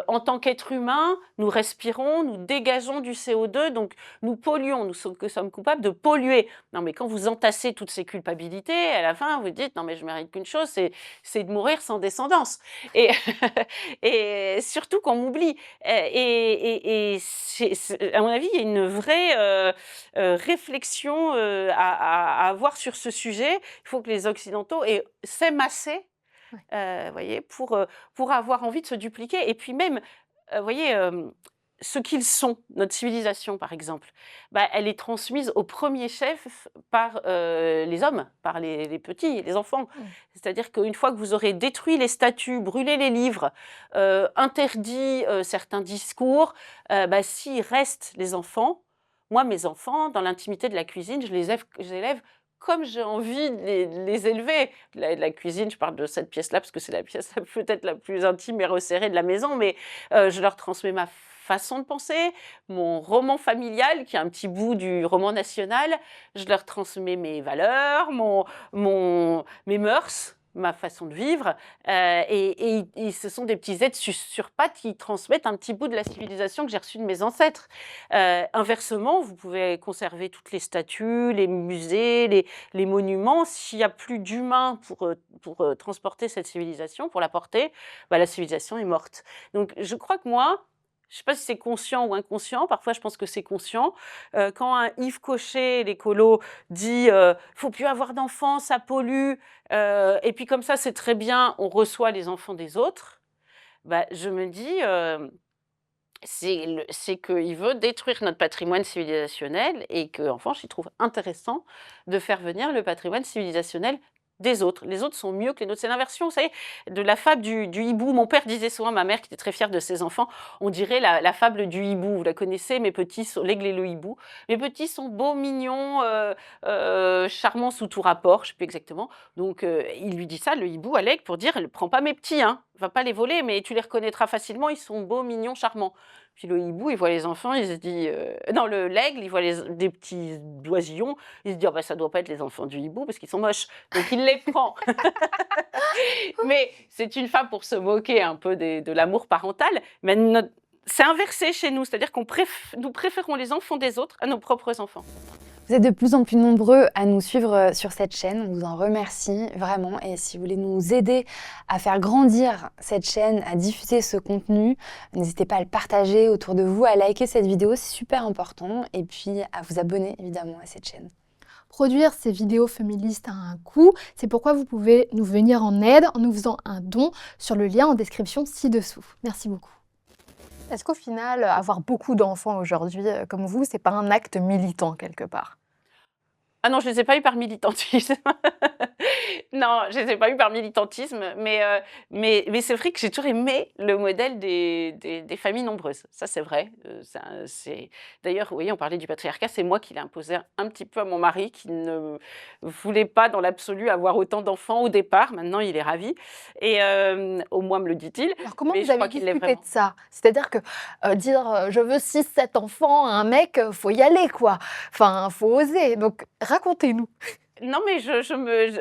en tant qu'être humain, nous respirons, nous dégageons du CO2, donc nous polluons, nous sommes coupables de polluer. Non, mais quand vous entassez toutes ces culpabilités, à la fin, vous dites, non, mais je mérite qu'une chose, c'est de mourir sans descendance. Et, et surtout qu'on m'oublie. À mon avis, il y a une vraie réflexion à avoir sur ce sujet. Il faut que les Occidentaux s'aiment assez, voyez, pour avoir envie de se dupliquer. Et puis même, voyez, ce qu'ils sont, notre civilisation par exemple, elle est transmise au premier chef par les hommes, par les petits, les enfants. Mmh. C'est-à-dire qu'une fois que vous aurez détruit les statues, brûlé les livres, interdit certains discours, s'il reste les enfants, moi mes enfants, dans l'intimité de la cuisine, je les élève comme j'ai envie de les élever. La cuisine, je parle de cette pièce-là parce que c'est la pièce peut-être la plus intime et resserrée de la maison, mais je leur transmets ma façon de penser, mon roman familial, qui est un petit bout du roman national. Je leur transmets mes valeurs, mes mœurs, ma façon de vivre. Et ce sont des petits êtres sur pattes qui transmettent un petit bout de la civilisation que j'ai reçue de mes ancêtres. Inversement, vous pouvez conserver toutes les statues, les musées, les monuments. S'il n'y a plus d'humains pour transporter cette civilisation, pour la porter, la civilisation est morte. Donc je crois que moi, je ne sais pas si c'est conscient ou inconscient, parfois je pense que c'est conscient. Quand un Yves Cochet, l'écolo, dit faut plus avoir d'enfants, ça pollue, et puis comme ça c'est très bien, on reçoit les enfants des autres, bah, je me dis c'est qu'il veut détruire notre patrimoine civilisationnel et qu'en revanche, il trouve intéressant de faire venir le patrimoine civilisationnel des autres. Les autres sont mieux que les nôtres. C'est l'inversion, vous savez, de la fable du hibou. Mon père disait souvent, ma mère qui était très fière de ses enfants, on dirait la fable du hibou. Vous la connaissez, mes petits sont l'aigle et le hibou. Mes petits sont beaux, mignons, charmants sous tout rapport, je ne sais plus exactement. Donc, il lui dit ça, le hibou, à l'aigle, pour dire, prends pas mes petits, hein. Va pas les voler, mais tu les reconnaîtras facilement, ils sont beaux, mignons, charmants. Puis le hibou, il voit les enfants, il se dit, non, l'aigle, il voit des petits oisillons, il se dit, oh, bah, ça doit pas être les enfants du hibou parce qu'ils sont moches. Donc il les prend. Mais c'est une fable pour se moquer un peu de l'amour parental. Mais c'est inversé chez nous, c'est-à-dire nous préférons les enfants des autres à nos propres enfants. Vous êtes de plus en plus nombreux à nous suivre sur cette chaîne, on vous en remercie vraiment. Et si vous voulez nous aider à faire grandir cette chaîne, à diffuser ce contenu, n'hésitez pas à le partager autour de vous, à liker cette vidéo, c'est super important. Et puis à vous abonner évidemment à cette chaîne. Produire ces vidéos féministes a un coût, c'est pourquoi vous pouvez nous venir en aide en nous faisant un don sur le lien en description ci-dessous. Merci beaucoup. Est-ce qu'au final, avoir beaucoup d'enfants aujourd'hui comme vous, c'est pas un acte militant quelque part? Ah non, je ne les ai pas eus par militantisme. Non, je ne les ai pas eus par militantisme, mais c'est vrai que j'ai toujours aimé le modèle des familles nombreuses. Ça, c'est vrai. D'ailleurs, vous voyez, on parlait du patriarcat, c'est moi qui l'ai imposé un petit peu à mon mari, qui ne voulait pas dans l'absolu avoir autant d'enfants au départ. Maintenant, il est ravi. Et au moins me le dit-il. Alors comment Mais vous je avez crois qu'il l'est discuté vraiment. de ça? C'est-à-dire que dire je veux 6, 7 enfants à un mec, faut y aller quoi. Enfin, faut oser. Donc racontez-nous. Non, mais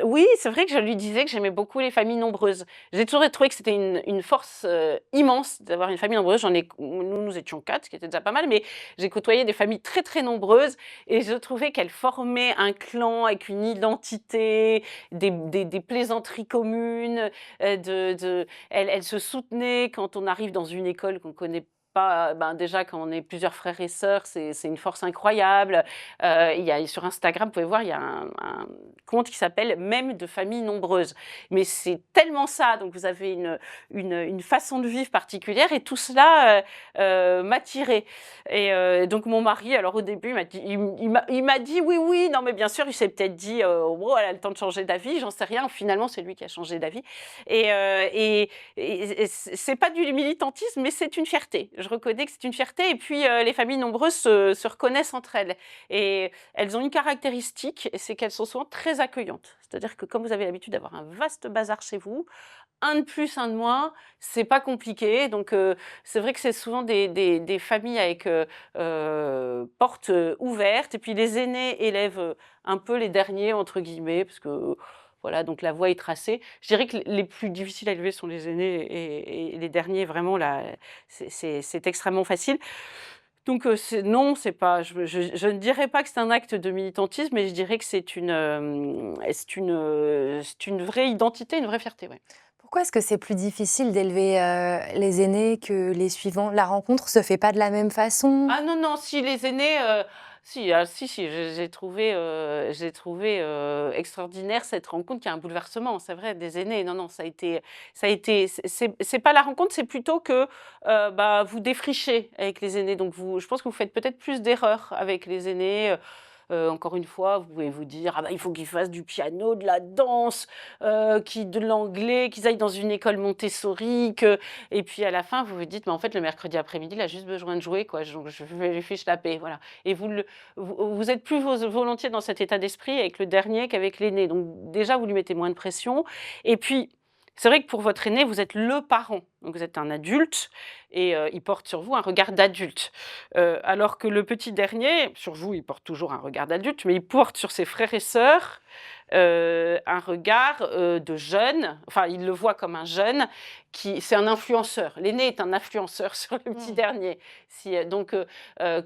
oui, c'est vrai que je lui disais que j'aimais beaucoup les familles nombreuses. J'ai toujours trouvé que c'était une force immense d'avoir une famille nombreuse. Nous étions 4, ce qui était déjà pas mal, mais j'ai côtoyé des familles très très nombreuses et je trouvais qu'elles formaient un clan avec une identité, des plaisanteries communes, elles se soutenaient quand on arrive dans une école qu'on connaît pas. Ben déjà, quand on est plusieurs frères et sœurs, c'est une force incroyable. Sur Instagram, vous pouvez voir, il y a un compte qui s'appelle Mèmes de famille nombreuse. Mais c'est tellement ça, donc vous avez une façon de vivre particulière et tout cela m'attirait. Et donc mon mari, alors au début, il m'a dit oui, non mais bien sûr, il s'est peut-être dit, oh, elle a le temps de changer d'avis, j'en sais rien. Finalement, c'est lui qui a changé d'avis. Et c'est pas du militantisme, mais c'est une fierté. Je reconnais que c'est une fierté. Et puis, les familles nombreuses se reconnaissent entre elles. Et elles ont une caractéristique, c'est qu'elles sont souvent très accueillantes. C'est-à-dire que comme vous avez l'habitude d'avoir un vaste bazar chez vous, un de plus, un de moins, c'est pas compliqué. Donc, c'est vrai que c'est souvent des familles avec portes ouvertes. Et puis, les aînés élèvent un peu les derniers, entre guillemets, parce que voilà, donc la voie est tracée. Je dirais que les plus difficiles à élever sont les aînés et les derniers, vraiment, là, c'est extrêmement facile. Donc, non, c'est pas, je ne dirais pas que c'est un acte de militantisme, mais je dirais que c'est une vraie identité, une vraie fierté. Ouais. Pourquoi est-ce que c'est plus difficile d'élever les aînés que les suivants? La rencontre se fait pas de la même façon? Ah non, non, si les aînés, si, j'ai trouvé, extraordinaire cette rencontre qui a un bouleversement, c'est vrai, des aînés. Non, non, ça a été c'est pas la rencontre, c'est plutôt que, bah, vous défrichez avec les aînés. Donc je pense que vous faites peut-être plus d'erreurs avec les aînés, encore une fois, vous pouvez vous dire: «Ah bah, il faut qu'ils fassent du piano, de la danse, de l'anglais, qu'ils aillent dans une école Montessori, que» et puis à la fin, vous vous dites: «Mais en fait, le mercredi après-midi, il a juste besoin de jouer, quoi, donc je lui fiche la paix», voilà. Et vous êtes plus volontiers dans cet état d'esprit avec le dernier qu'avec l'aîné. Donc déjà, vous lui mettez moins de pression et puis, c'est vrai que pour votre aîné, vous êtes le parent. Donc vous êtes un adulte et il porte sur vous un regard d'adulte. Alors que le petit dernier, sur vous, il porte toujours un regard d'adulte, mais il porte sur ses frères et sœurs un regard de jeune. Enfin, il le voit comme un jeune c'est un influenceur. L'aîné est un influenceur sur le petit dernier. Donc,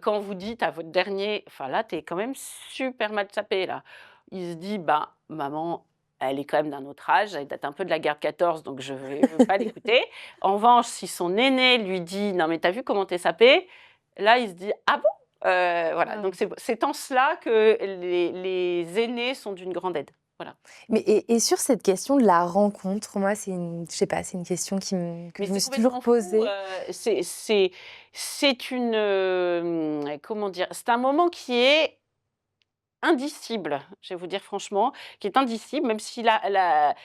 quand vous dites à votre dernier, enfin là, t'es quand même super mal sapé là. Il se dit, bah, maman, elle est quand même d'un autre âge, elle date un peu de la guerre de 14, donc je ne veux pas l'écouter. En revanche, si son aîné lui dit: «Non mais t'as vu comment t'es sapé?» Là, il se dit: «Ah bon?» Voilà, Ah. donc c'est en cela que les aînés sont d'une grande aide. Voilà. Mais et sur cette question de la rencontre, moi, c'est une, je sais pas, c'est une question que Mais je me c'est suis toujours complètement fou, posée. c'est une, comment dire? C'est un moment qui est indicible, je vais vous dire franchement, qui est indicible, même si la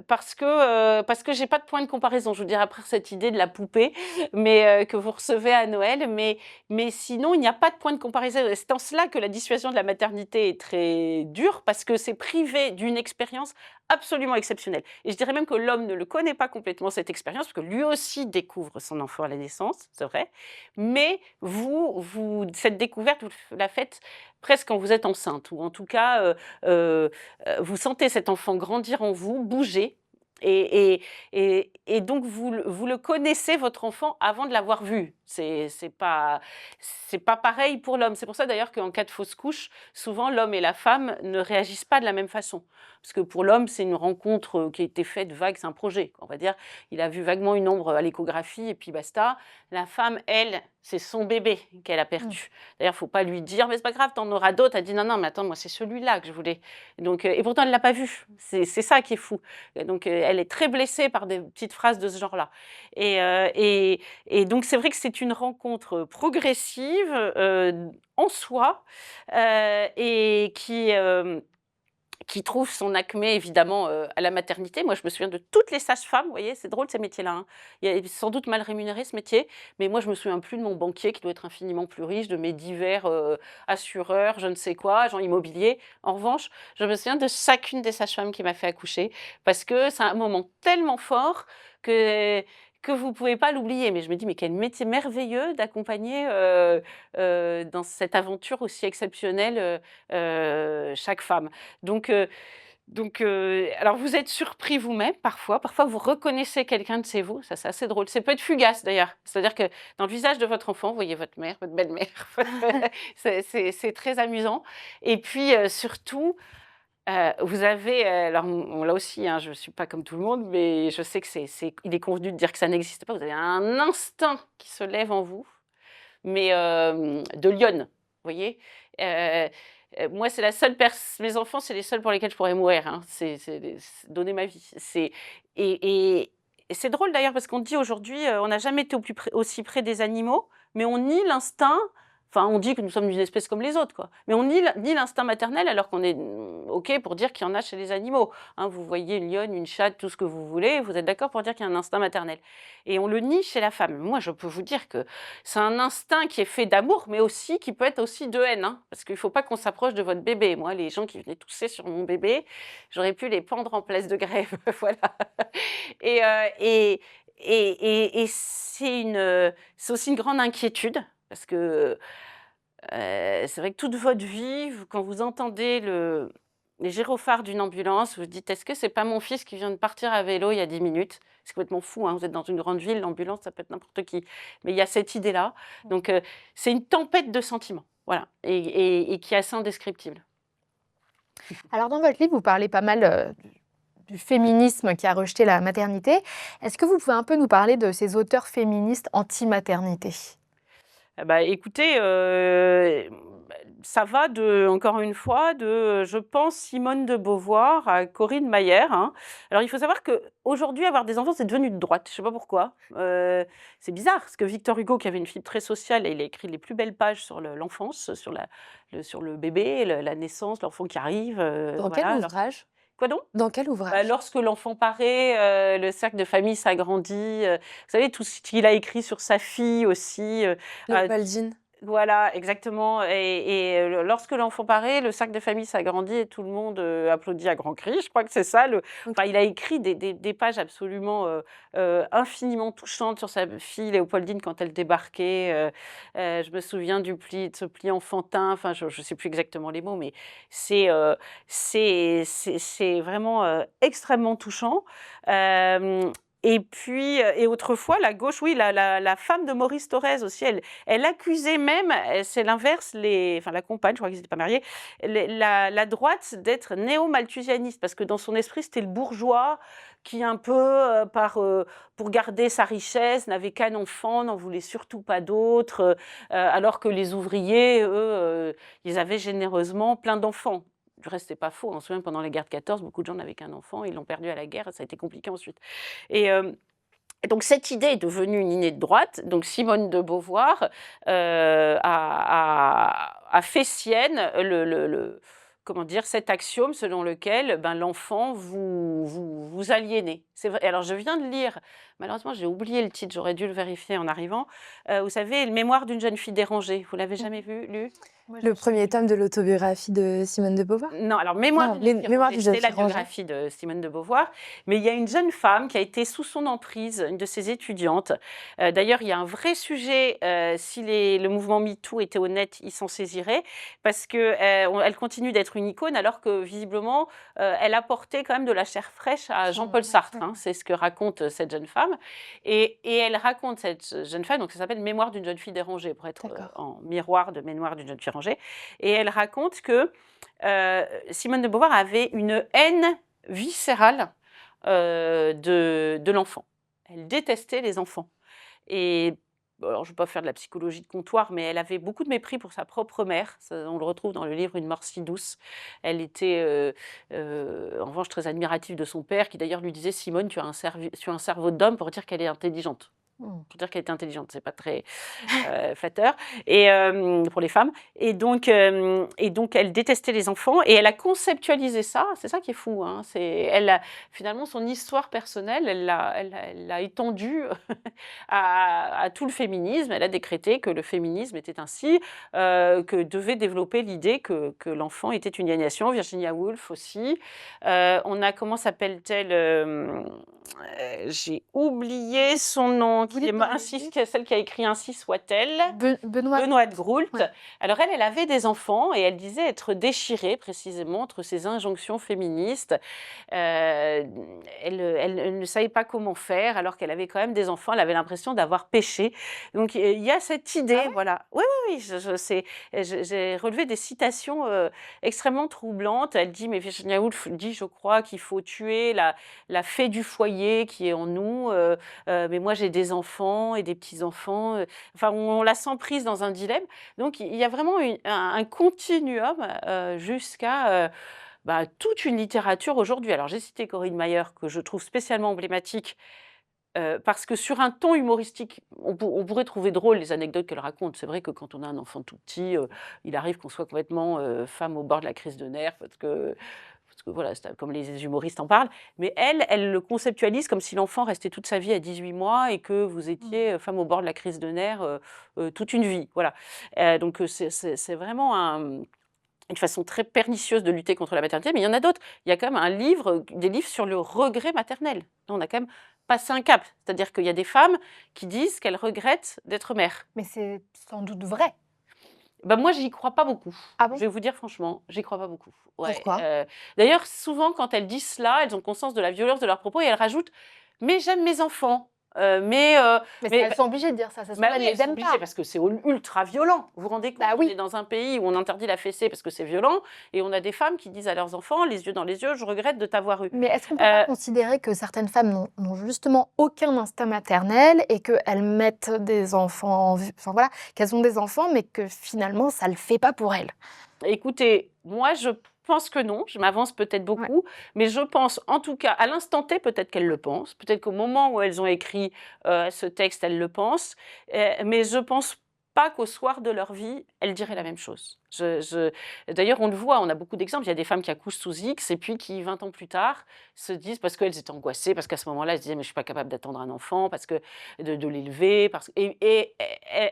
parce que j'ai pas de point de comparaison. Je vous dirai après cette idée de la poupée, mais que vous recevez à Noël, mais sinon il n'y a pas de point de comparaison et c'est en cela que la dissuasion de la maternité est très dure parce que c'est privé d'une expérience absolument exceptionnelle et je dirais même que l'homme ne le connaît pas complètement cette expérience parce que lui aussi découvre son enfant à la naissance, c'est vrai, mais vous cette découverte, vous la faites presque quand vous êtes enceinte ou en tout cas, heu vous sentez cet enfant grandir en vous, bouger et donc vous le connaissez votre enfant avant de l'avoir vu. C'est pas pareil pour l'homme. C'est pour ça d'ailleurs qu'en cas de fausse couche, souvent l'homme et la femme ne réagissent pas de la même façon. Parce que pour l'homme, c'est une rencontre, qui a été faite vague, c'est un projet, on va dire. Il a vu vaguement une ombre à l'échographie et puis basta. La femme, elle, c'est son bébé qu'elle a Mmh. perdu. D'ailleurs, faut pas lui dire: «Mais c'est pas grave, tu en auras d'autres». Elle dit: «Non, non, mais attends, moi c'est celui-là que je voulais». Donc, et pourtant elle l'a pas vu. C'est ça qui est fou. Et donc, elle est très blessée par des petites phrases de ce genre-là. Et donc c'est vrai que c'est une rencontre progressive, en soi, et qui trouve son acmé évidemment, à la maternité. Moi, je me souviens de toutes les sages-femmes, vous voyez? C'est drôle ces métiers-là, hein. Il est sans doute mal rémunéré ce métier, mais moi je me souviens plus de mon banquier qui doit être infiniment plus riche, de mes divers, assureurs, je ne sais quoi, agents immobiliers. En revanche, je me souviens de chacune des sages-femmes qui m'a fait accoucher parce que c'est un moment tellement fort que que vous pouvez pas l'oublier. Mais je me dis: «Mais quel métier merveilleux d'accompagner, dans cette aventure aussi exceptionnelle, chaque femme». Donc heu alors vous êtes surpris vous-même parfois vous reconnaissez quelqu'un de chez vous, ça c'est assez drôle. Ça peut être fugace d'ailleurs, c'est-à-dire que dans le visage de votre enfant, vous voyez votre mère, votre belle-mère, c'est très amusant et puis, surtout, vous avez, alors là aussi, hein, je ne suis pas comme tout le monde, mais je sais que il est convenu de dire que ça n'existe pas. Vous avez un instinct qui se lève en vous, mais de lionne, vous voyez? Heu moi, c'est la seule mes enfants, c'est les seuls pour lesquels je pourrais mourir, hein. C'est donner ma vie. Et et et c'est drôle d'ailleurs parce qu'on dit aujourd'hui, on n'a jamais été au plus près aussi près des animaux, mais on nie l'instinct, enfin, on dit que nous sommes une espèce comme les autres, quoi. Mais on nie l'instinct maternel alors qu'on est, OK pour dire qu'il y en a chez les animaux, hein. Vous voyez une lionne, une chatte, tout ce que vous voulez, vous êtes d'accord pour dire qu'il y a un instinct maternel et on le nie chez la femme. Moi, je peux vous dire que c'est un instinct qui est fait d'amour, mais aussi qui peut être aussi de haine, hein, parce qu'il ne faut pas qu'on s'approche de votre bébé. Moi, les gens qui venaient tousser sur mon bébé, j'aurais pu les pendre en place de grève, voilà. Et c'est aussi une grande inquiétude parce que, c'est vrai que toute votre vie, quand vous entendez les gyrophares d'une ambulance, vous vous dites: «Est-ce que c'est pas mon fils qui vient de partir à vélo il y a 10 minutes?» C'est complètement fou, hein, vous êtes dans une grande ville, l'ambulance, ça peut être n'importe qui. Mais il y a cette idée-là. Donc, c'est une tempête de sentiments, voilà, et qui est assez indescriptible. Alors dans votre livre, vous parlez pas mal, du féminisme qui a rejeté la maternité. Est-ce que vous pouvez un peu nous parler de ces auteurs féministes anti-maternité? Eh bah, écoutez, bah, ça va encore une fois, je pense, Simone de Beauvoir à Corinne Mayer, hein. Alors il faut savoir qu'aujourd'hui, avoir des enfants, c'est devenu de droite, je sais pas pourquoi. C'est bizarre parce que Victor Hugo, qui avait une fibre très sociale, il a écrit les plus belles pages sur l'enfance, sur le bébé, la naissance, l'enfant qui arrive, Dans quel voilà. Alors ouvrage? quoi donc? Dans quel Bah, ouvrage? lorsque l'enfant paraît, le cercle de famille s'agrandit, vous savez tout ce qu'il a écrit sur sa fille aussi, Léopoldine? voilà, exactement lorsque l'enfant paraît, le cercle de famille s'agrandit et tout le monde, applaudit à grands cris. Je crois que c'est ça OK. enfin, il a écrit des pages absolument, infiniment touchantes sur sa fille Léopoldine quand elle débarquait, je me souviens de ce pli enfantin, enfin, je sais plus exactement les mots, mais c'est vraiment, extrêmement touchant. Hem Et puis, et autrefois, la gauche, oui, la femme de Maurice Thorez aussi, elle accusait même, c'est l'inverse, enfin la compagne, je crois qu'ils n'étaient pas mariés, la droite d'être néo-malthusianiste, parce que dans son esprit, c'était le bourgeois qui un peu, pour garder sa richesse, n'avait qu'un enfant, n'en voulait surtout pas d'autres, alors que les ouvriers, eux, ils avaient généreusement plein d'enfants. Du reste, c'est pas faux. On se souvient, pendant les guerres de 14, beaucoup de gens n'avaient qu'un enfant, ils l'ont perdu à la guerre, et ça a été compliqué ensuite. Et donc cette idée est devenue une idée de droite. Donc Simone de Beauvoir a fait sienne comment dire, cet axiome selon lequel l'enfant vous aliénez. C'est vrai. Alors je viens de lire, malheureusement j'ai oublié le titre, j'aurais dû le vérifier en arrivant. Vous savez, Le Mémoire d'une jeune fille dérangée. Vous l'avez jamais lu? Le premier tome de l'autobiographie de Simone de Beauvoir? Non, alors Mémoire d'une jeune fille rangée, c'est la biographie de Simone de Beauvoir, mais il y a une jeune femme qui a été sous son emprise, une de ses étudiantes. D'ailleurs, il y a un vrai sujet, si le mouvement MeToo était honnête, il s'en saisirait, parce qu'elle continue d'être une icône, alors que visiblement, elle apportait quand même de la chair fraîche à Jean-Paul Sartre. Hein, c'est ce que raconte cette jeune femme. Et elle raconte, cette jeune femme, donc ça s'appelle Mémoire d'une jeune fille dérangée, pour être en miroir de Mémoire d'une jeune fille rangée. Et elle raconte que Simone de Beauvoir avait une haine viscérale de l'enfant. Elle détestait les enfants. Et alors, je ne vais pas faire de la psychologie de comptoir, mais elle avait beaucoup de mépris pour sa propre mère. Ça, on le retrouve dans le livre Une mort si douce. Elle était, en revanche, très admirative de son père, qui d'ailleurs lui disait « Simone, tu as un cerveau d'homme pour dire qu'elle est intelligente ». Pour dire qu'elle était intelligente, c'est pas très flatteur, et pour les femmes. Et donc, elle détestait les enfants, et elle a conceptualisé ça. C'est ça qui est fou. Hein. Finalement, son histoire personnelle, elle l'a étendue à tout le féminisme. Elle a décrété que le féminisme était ainsi, que devait développer l'idée que l'enfant était une aliénation. Virginia Woolf aussi. On a, comment s'appelle-t-elle j'ai oublié son nom, celle qui a écrit Ainsi soit-elle. Benoît de Groult. Ouais. Alors elle avait des enfants, et elle disait être déchirée précisément entre ces injonctions féministes. Elle ne savait pas comment faire, alors qu'elle avait quand même des enfants. Elle avait l'impression d'avoir péché. Donc il y a cette idée, voilà. Oui, j'ai relevé des citations extrêmement troublantes. Elle dit, mais Virginia Woolf dit, je crois qu'il faut tuer la fée du foyer qui est en nous, mais moi j'ai des enfants et des petits-enfants. Enfin, on la sent prise dans un dilemme. Donc il y a vraiment un continuum jusqu'à toute une littérature aujourd'hui. Alors j'ai cité Corinne Mayer, que je trouve spécialement emblématique, parce que sur un ton humoristique, on pourrait trouver drôle les anecdotes qu'elle raconte. C'est vrai que quand on a un enfant tout petit, il arrive qu'on soit complètement femme au bord de la crise de nerfs, parce que voilà, comme les humoristes en parlent, mais elle le conceptualise comme si l'enfant restait toute sa vie à 18 mois et que vous étiez femme au bord de la crise de nerfs toute une vie. Voilà. Donc c'est vraiment une façon très pernicieuse de lutter contre la maternité, mais il y en a d'autres. Il y a quand même des livres sur le regret maternel. Là, on a quand même passé un cap. C'est-à-dire qu'il y a des femmes qui disent qu'elles regrettent d'être mères. Mais c'est sans doute vrai. Moi, j'y crois pas beaucoup. Ah bon? Je vais vous dire franchement, j'y crois pas beaucoup. Ouais. Pourquoi? D'ailleurs, souvent, quand elles disent cela, elles ont conscience de la violence de leurs propos, et elles rajoutent « mais j'aime mes enfants ». Mais elles sont obligées de dire ça. Ça se trouve, elles les aiment pas. Parce que c'est ultra violent. Vous vous rendez compte, on est dans un pays où on interdit la fessée parce que c'est violent, et on a des femmes qui disent à leurs enfants, les yeux dans les yeux, je regrette de t'avoir eu. Mais est-ce qu'on peut pas considérer que certaines femmes n'ont justement aucun instinct maternel, et qu'elles mettent des enfants, enfin voilà, qu'elles ont des enfants, mais que finalement ça le fait pas pour elles? Écoutez, moi je pense que non, je m'avance peut-être beaucoup, mais je pense, en tout cas, à l'instant T, peut-être qu'elles le pensent, peut-être qu'au moment où elles ont écrit ce texte, elles le pensent, mais je pense pas qu'au soir de leur vie, elles diraient la même chose. D'ailleurs, on le voit, on a beaucoup d'exemples. Il y a des femmes qui accouchent sous X et puis qui, 20 ans plus tard, se disent, parce qu'elles étaient angoissées, parce qu'à ce moment-là, elles se disaient, mais je ne suis pas capable d'attendre un enfant, parce que de l'élever. Et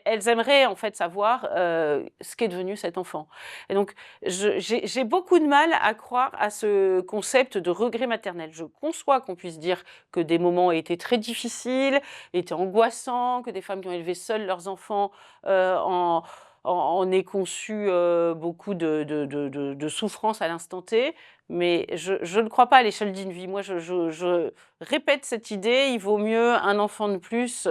elles aimeraient en fait savoir ce qu'est devenu cet enfant. Et donc, j'ai beaucoup de mal à croire à ce concept de regret maternel. Je conçois qu'on puisse dire que des moments étaient très difficiles, étaient angoissants, que des femmes qui ont élevé seules leurs enfants en aient conçu beaucoup de souffrances à l'instant T. mais je ne crois pas à l'échelle d'une vie. Moi, je répète cette idée, il vaut mieux un enfant de plus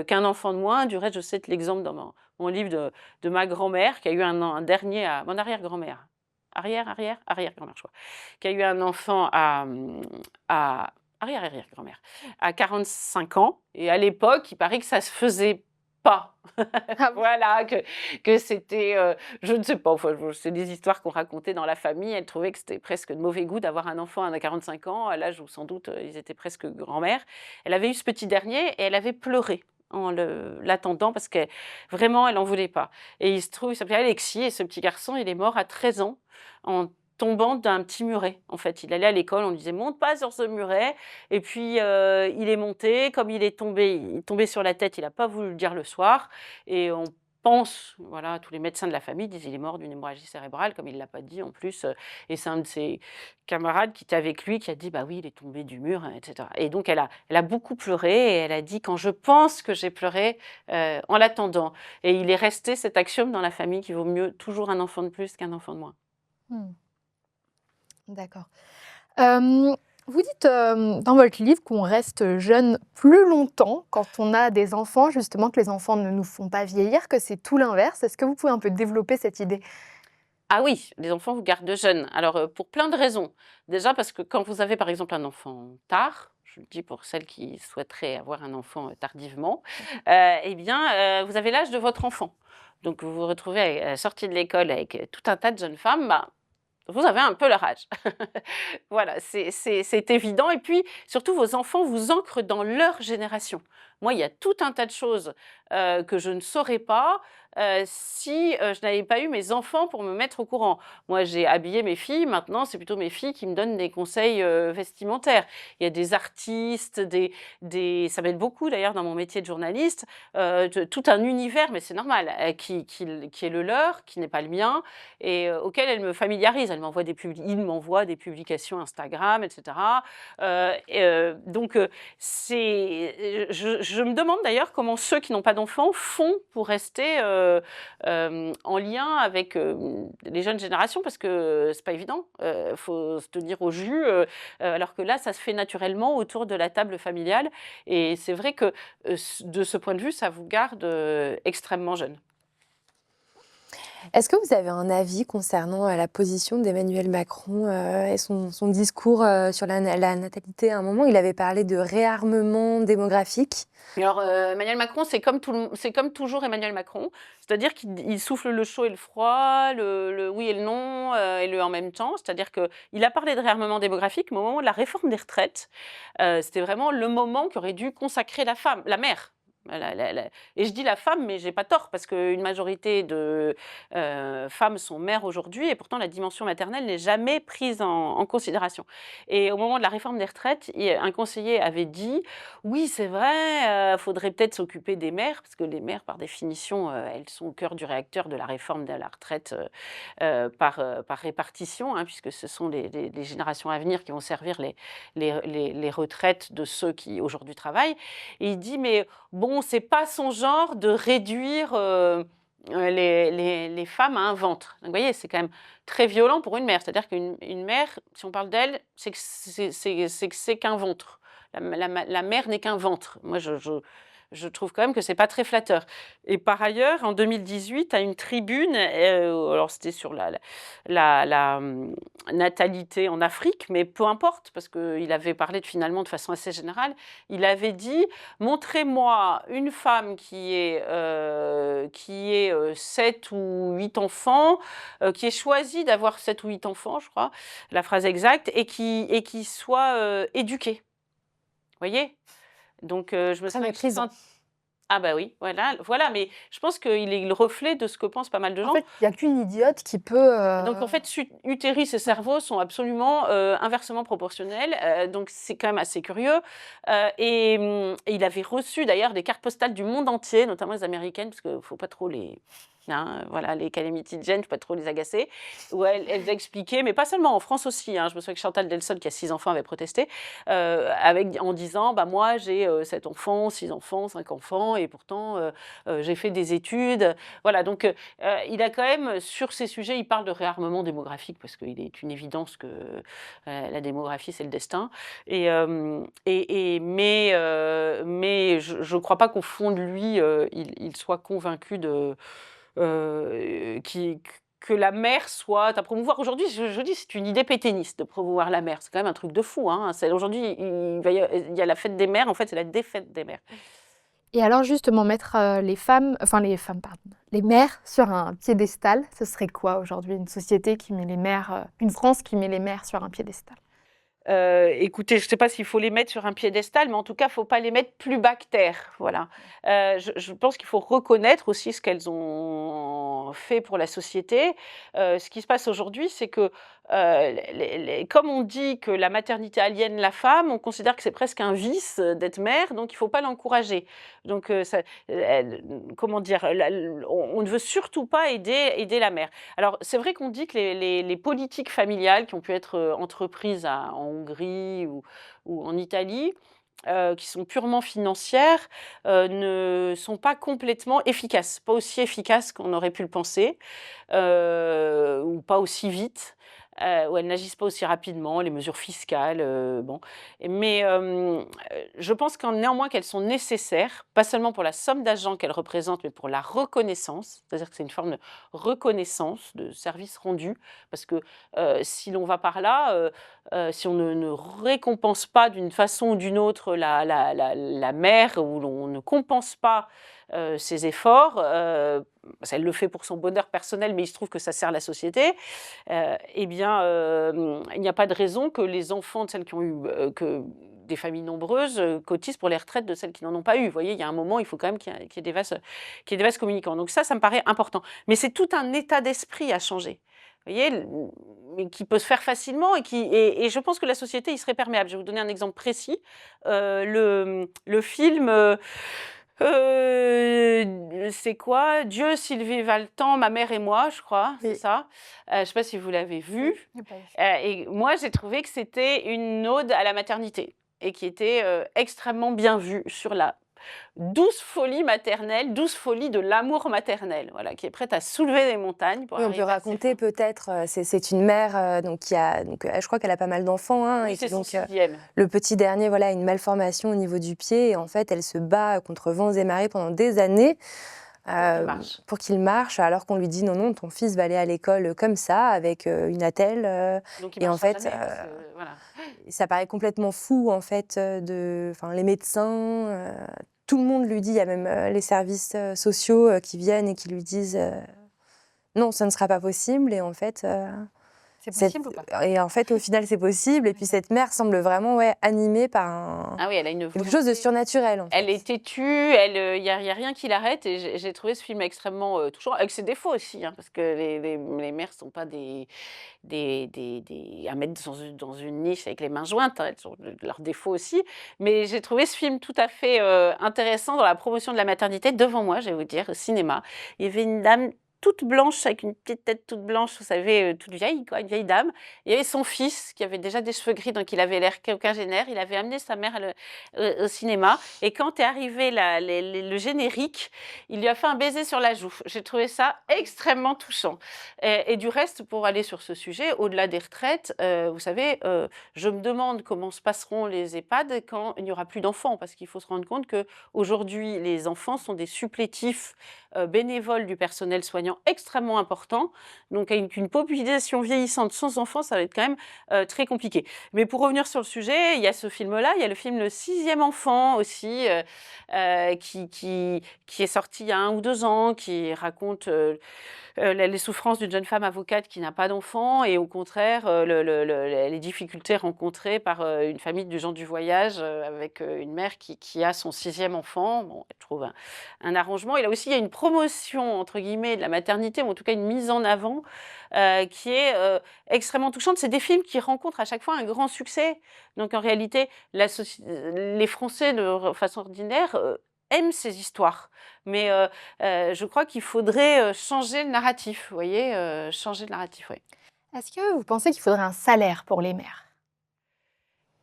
qu'un enfant de moins. Du reste, je cite l'exemple dans mon livre de ma grand-mère, qui a eu un dernier, mon arrière-grand-mère, arrière-grand-mère, je crois, qui a eu un enfant à arrière-grand-mère, à 45 ans. Et à l'époque, il paraît que ça se faisait pas. Ah bon? Voilà, que c'était, je ne sais pas, enfin, c'est des histoires qu'on racontait dans la famille. Elle trouvait que c'était presque de mauvais goût d'avoir un enfant à 45 ans, à l'âge où sans doute ils étaient presque grand-mère. Elle avait eu ce petit dernier et elle avait pleuré en l'attendant parce que vraiment elle en voulait pas. Et il se trouve, il s'appelait Alexis et ce petit garçon, il est mort à 13 ans en tombant d'un petit muret. En fait, il allait à l'école, on lui disait monte pas sur ce muret. Et puis il est monté, comme il est tombé sur la tête, il n'a pas voulu le dire le soir. Et on pense, voilà, tous les médecins de la famille disent il est mort d'une hémorragie cérébrale, comme il l'a pas dit en plus. Et c'est un de ses camarades qui était avec lui qui a dit bah oui, il est tombé du mur, hein, etc. Et donc elle a beaucoup pleuré et elle a dit quand je pense que j'ai pleuré en l'attendant. Et il est resté cet axiome dans la famille qu'il vaut mieux toujours un enfant de plus qu'un enfant de moins. Mmh. D'accord. Vous dites, dans votre livre qu'on reste jeune plus longtemps quand on a des enfants, justement que les enfants ne nous font pas vieillir, que c'est tout l'inverse. Est-ce que vous pouvez un peu développer cette idée? Ah oui, les enfants vous gardent jeunes. Alors, pour plein de raisons. Déjà parce que quand vous avez, par exemple, un enfant tard, je le dis pour celles qui souhaiteraient avoir un enfant, tardivement, eh bien, vous avez l'âge de votre enfant. Donc vous vous retrouvez à la sortie de l'école avec, tout un tas de jeunes femmes, bah, vous avez un peu leur âge. Voilà, c'est évident et puis surtout vos enfants vous ancrent dans leur génération. Moi, il y a tout un tas de choses, que je ne saurais pas, si, je n'avais pas eu mes enfants pour me mettre au courant. Moi, j'ai habillé mes filles, maintenant c'est plutôt mes filles qui me donnent des conseils, vestimentaires. Il y a des artistes, ça m'aide beaucoup d'ailleurs dans mon métier de journaliste, tout un univers, mais c'est normal, qui est le leur, qui n'est pas le mien et auquel elles me familiarisent. Ils m'envoient des publications Instagram, et cetera. Donc je me demande d'ailleurs comment ceux qui n'ont pas d'enfants font pour rester, en lien avec, les jeunes générations parce que c'est pas évident. Faut se tenir au jus, alors que là, ça se fait naturellement autour de la table familiale et c'est vrai que, de ce point de vue, ça vous garde, extrêmement jeune. Est-ce que vous avez un avis concernant la position d'Emmanuel Macron et son discours sur la natalité? À un moment, il avait parlé de réarmement démographique. Alors, Emmanuel Macron, c'est comme toujours Emmanuel Macron, c'est-à-dire qu'il souffle le chaud et le froid, le oui et le non, et le en même temps. C'est-à-dire qu'il a parlé de réarmement démographique, mais au moment de la réforme des retraites, c'était vraiment le moment qu'aurait dû consacrer la mère. Et je dis la femme, mais j'ai pas tort, parce qu'une majorité de femmes sont mères aujourd'hui, et pourtant la dimension maternelle n'est jamais prise en considération. Et au moment de la réforme des retraites, un conseiller avait dit oui, c'est vrai, faudrait peut-être s'occuper des mères, parce que les mères, par définition, elles sont au cœur du réacteur de la réforme de la retraite par répartition, hein, puisque ce sont les générations à venir qui vont servir les retraites de ceux qui aujourd'hui travaillent. Et il dit, mais bon, c'est pas son genre de réduire les femmes à un ventre. Donc, vous voyez, c'est quand même très violent pour une mère. C'est-à-dire qu'une mère, si on parle d'elle, c'est que c'est qu'un ventre. La mère n'est qu'un ventre. Moi, je trouve quand même que c'est pas très flatteur. Et par ailleurs, en 2018, à une tribune, alors c'était sur la natalité en Afrique, mais peu importe, parce qu'il avait parlé finalement de façon assez générale, il avait dit « Montrez-moi une femme qui ait 7 ou 8 enfants, qui ait choisi d'avoir 7 ou 8 enfants, je crois, la phrase exacte, et qui soit éduquée. » Vous voyez? Donc, je me Très sens méprisant. Ah bah oui, voilà, mais je pense qu'il est le reflet de ce que pensent pas mal de En gens. fait, il n'y a qu'une idiote qui peut, Donc en fait, utérus et cerveau sont absolument inversement proportionnels, donc c'est quand même assez curieux. Et il avait reçu d'ailleurs des cartes postales du monde entier, notamment les américaines, parce qu'il ne faut pas trop les hein, voilà, les Calamity Jane, faut pas trop les agacer, où elle expliquait, mais pas seulement, en France aussi, hein, je me souviens que Chantal Delsol, qui a 6 enfants, avait protesté, en disant, bah, moi j'ai 7 enfants, 6 enfants, 5 enfants, et pourtant j'ai fait des études. Voilà, donc il a quand même, sur ces sujets, il parle de réarmement démographique, parce qu'il est une évidence que la démographie, c'est le destin. Mais je ne crois pas qu'au fond de lui, il soit convaincu que la mère soit à promouvoir. Aujourd'hui, je dis, c'est une idée pétainiste de promouvoir la mère. C'est quand même un truc de fou, hein. Aujourd'hui, il y a la fête des mères, en fait, c'est la défaite des mères. Et alors justement, mettre les mères sur un piédestal, ce serait quoi aujourd'hui? Une société qui met les mères, une France qui met les mères sur un piédestal? Écoutez, je ne sais pas s'il faut les mettre sur un piédestal, mais en tout cas, il ne faut pas les mettre plus bas que terre. Voilà. Je pense qu'il faut reconnaître aussi ce qu'elles ont fait pour la société. Ce qui se passe aujourd'hui, c'est que, comme on dit que la maternité aliène la femme, on considère que c'est presque un vice d'être mère, donc il ne faut pas l'encourager. Donc, comment dire, on ne veut surtout pas aider la mère. Alors, c'est vrai qu'on dit que les politiques familiales qui ont pu être entreprises en Hongrie ou en Italie, qui sont purement financières, ne sont pas complètement efficaces, pas aussi efficaces qu'on aurait pu le penser, ou pas aussi vite. Ou elles n'agissent pas aussi rapidement, les mesures fiscales, bon. Mais je pense néanmoins qu'elles sont nécessaires, pas seulement pour la somme d'argent qu'elles représentent, mais pour la reconnaissance. C'est-à-dire que c'est une forme de reconnaissance, de service rendu. Parce que si l'on va par là, si on ne récompense pas d'une façon ou d'une autre la mère, ou l'on ne compense pas ses efforts, elle le fait pour son bonheur personnel, mais il se trouve que ça sert la société, eh bien, il n'y a pas de raison que les enfants de celles qui ont eu des familles nombreuses cotisent pour les retraites de celles qui n'en ont pas eu. Vous voyez, il y a un moment, il faut quand même qu'il y ait des vases communicants. Donc ça me paraît important. Mais c'est tout un état d'esprit à changer. Vous voyez, mais qui peut se faire facilement et je pense que la société y serait perméable. Je vais vous donner un exemple précis. Le film... c'est quoi? Dieu, Sylvie Valtan, ma mère et moi, je crois, c'est ça. Je ne sais pas si vous l'avez vu. Et moi, j'ai trouvé que c'était une ode à la maternité et qui était extrêmement bien vue sur la douce folie maternelle, douce folie de l'amour maternel, voilà, qui est prête à soulever des montagnes. Oui, on peut raconter peut-être, c'est une mère je crois qu'elle a pas mal d'enfants, hein, oui, et c'est son donc 6e. Le petit dernier, voilà, a une malformation au niveau du pied, et en fait, elle se bat contre vents et marées pendant des années pour qu'il marche, alors qu'on lui dit non, ton fils va aller à l'école comme ça, avec une attelle. Donc, et en fait, voilà. Ça paraît complètement fou, en fait, les médecins, tout le monde lui dit, il y a même les services sociaux qui viennent et qui lui disent non, ça ne sera pas possible, et en fait... C'est possible ou pas? Et en fait, au final, c'est possible. Et puis cette mère semble vraiment animée par Ah oui, elle a une quelque chose de surnaturel. En fait. Elle est têtue, il y a rien qui l'arrête. Et j'ai trouvé ce film extrêmement touchant, avec ses défauts aussi, hein, parce que les mères ne sont pas à mettre dans une niche avec les mains jointes, hein, elles ont leurs défauts aussi. Mais j'ai trouvé ce film tout à fait intéressant dans la promotion de la maternité. Devant moi, je vais vous dire, au cinéma, il y avait une dame toute blanche, avec une petite tête toute blanche, vous savez, toute vieille, quoi, une vieille dame. Il y avait son fils, qui avait déjà des cheveux gris, donc il avait l'air quinquagénaire. Il avait amené sa mère au cinéma. Et quand est arrivé le générique, il lui a fait un baiser sur la joue. J'ai trouvé ça extrêmement touchant. Et du reste, pour aller sur ce sujet, au-delà des retraites, vous savez, je me demande comment se passeront les EHPAD quand il n'y aura plus d'enfants, parce qu'il faut se rendre compte qu'aujourd'hui, les enfants sont des supplétifs bénévoles du personnel soignant extrêmement important. Donc, avec une population vieillissante sans enfants, ça va être quand même très compliqué. Mais pour revenir sur le sujet, il y a ce film-là, il y a le film Le 6e enfant aussi, qui est sorti il y a 1 ou 2 ans, qui raconte les souffrances d'une jeune femme avocate qui n'a pas d'enfant, et au contraire, les difficultés rencontrées par une famille de gens du voyage avec une mère qui a son 6e enfant. Bon, elle trouve un arrangement. Et là aussi, il y a une promotion, entre guillemets, de la maternité, ou en tout cas une mise en avant qui est extrêmement touchante. C'est des films qui rencontrent à chaque fois un grand succès. Donc en réalité, les Français, de façon ordinaire, aiment ces histoires. Mais je crois qu'il faudrait changer le narratif, vous voyez, changer le narratif, oui. Est-ce que vous pensez qu'il faudrait un salaire pour les mères?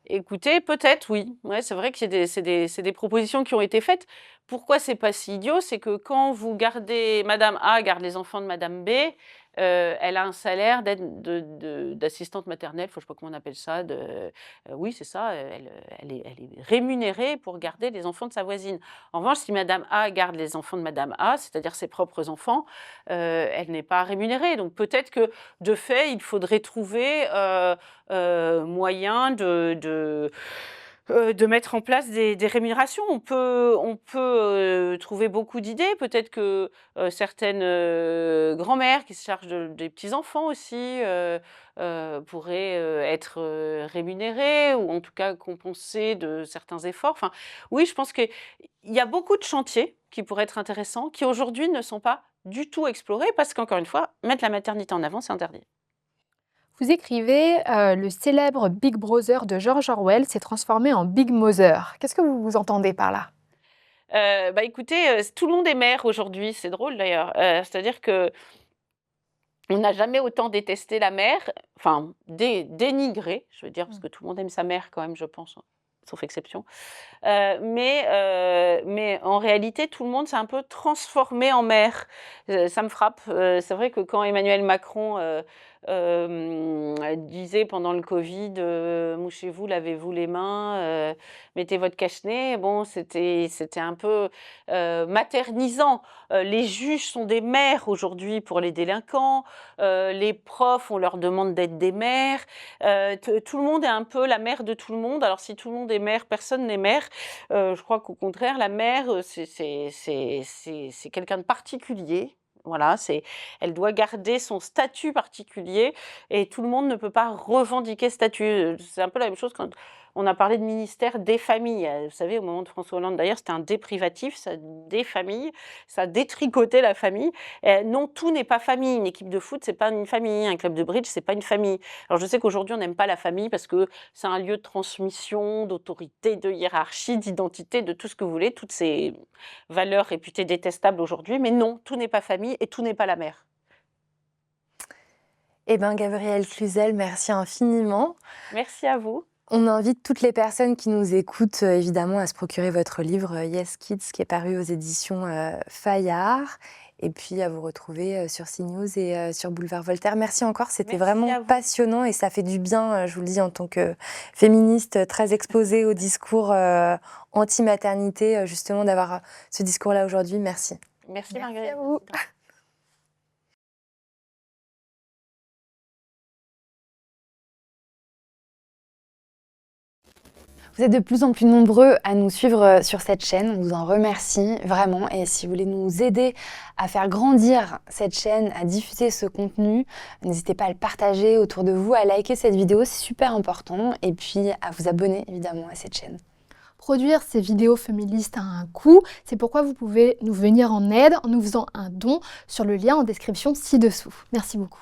Écoutez, peut-être oui. Ouais, c'est vrai que c'est des propositions qui ont été faites. Pourquoi c'est pas si idiot? C'est que quand vous gardez madame A garde les enfants de madame B, elle a un salaire d'assistante maternelle, enfin, je sais pas comment on appelle ça, oui, c'est ça, elle est rémunérée pour garder les enfants de sa voisine. En revanche, si madame A garde les enfants de madame A, c'est-à-dire ses propres enfants, elle n'est pas rémunérée. Donc peut-être que, de fait, il faudrait trouver, moyen de mettre en place des rémunérations. On peut trouver beaucoup d'idées. Peut-être que, certaines, grand-mères qui se chargent des petits-enfants aussi, pourraient, être, rémunérées ou en tout cas compensées de certains efforts. Enfin, oui, je pense qu'il y a beaucoup de chantiers qui pourraient être intéressants, qui aujourd'hui ne sont pas du tout explorés parce qu'encore une fois, mettre la maternité en avant, c'est interdit. Vous écrivez le célèbre Big Brother de George Orwell s'est transformé en Big Mother. Qu'est-ce que vous entendez par là? Bah, écoutez, tout le monde est mère aujourd'hui, c'est drôle d'ailleurs. C'est-à-dire qu'on n'a jamais autant détesté la mère, enfin dénigré, je veux dire, parce que tout le monde aime sa mère quand même, je pense, hein, sauf exception. Mais en réalité, tout le monde s'est un peu transformé en mère. Ça me frappe. C'est vrai que quand Emmanuel Macron, disait pendant le covid, «Mouchez-vous, lavez-vous les mains, mettez votre cache-nez», bon, c'était un peu, maternisant. Les juges sont des mères aujourd'hui pour les délinquants, les profs, on leur demande d'être des mères, tout le monde est un peu la mère de tout le monde. Alors si tout le monde est mère, personne n'est mère. Je crois qu'au contraire, la mère, c'est quelqu'un de particulier. Voilà, elle doit garder son statut particulier et tout le monde ne peut pas revendiquer ce statut. C'est un peu la même chose quand on a parlé de ministère des familles. Vous savez, au moment de François Hollande, d'ailleurs, c'était un déprivatif, ça des familles, ça détricotait la famille. Non, tout n'est pas famille. Une équipe de foot, c'est pas une famille. Un club de bridge, c'est pas une famille. Alors je sais qu'aujourd'hui, on n'aime pas la famille parce que c'est un lieu de transmission, d'autorité, de hiérarchie, d'identité, de tout ce que vous voulez, toutes ces valeurs réputées détestables aujourd'hui. Mais non, tout n'est pas famille et tout n'est pas la mère. Eh bien, Gabrielle Cluzel, merci infiniment. Merci à vous. On invite toutes les personnes qui nous écoutent, évidemment, à se procurer votre livre Yes Kids, qui est paru aux éditions Fayard, et puis à vous retrouver sur CNews et sur Boulevard Voltaire. Merci encore, c'était Merci à vraiment vous. passionnant et ça fait du bien, je vous le dis, en tant que féministe très exposée au discours anti-maternité, justement, d'avoir ce discours-là aujourd'hui. Merci. Merci Merci Marguerite. à vous. Vous êtes de plus en plus nombreux à nous suivre sur cette chaîne, on vous en remercie vraiment. Et si vous voulez nous aider à faire grandir cette chaîne, à diffuser ce contenu, n'hésitez pas à le partager autour de vous, à liker cette vidéo, c'est super important. Et puis à vous abonner évidemment à cette chaîne. Produire ces vidéos féministes a un coût, c'est pourquoi vous pouvez nous venir en aide en nous faisant un don sur le lien en description ci-dessous. Merci beaucoup.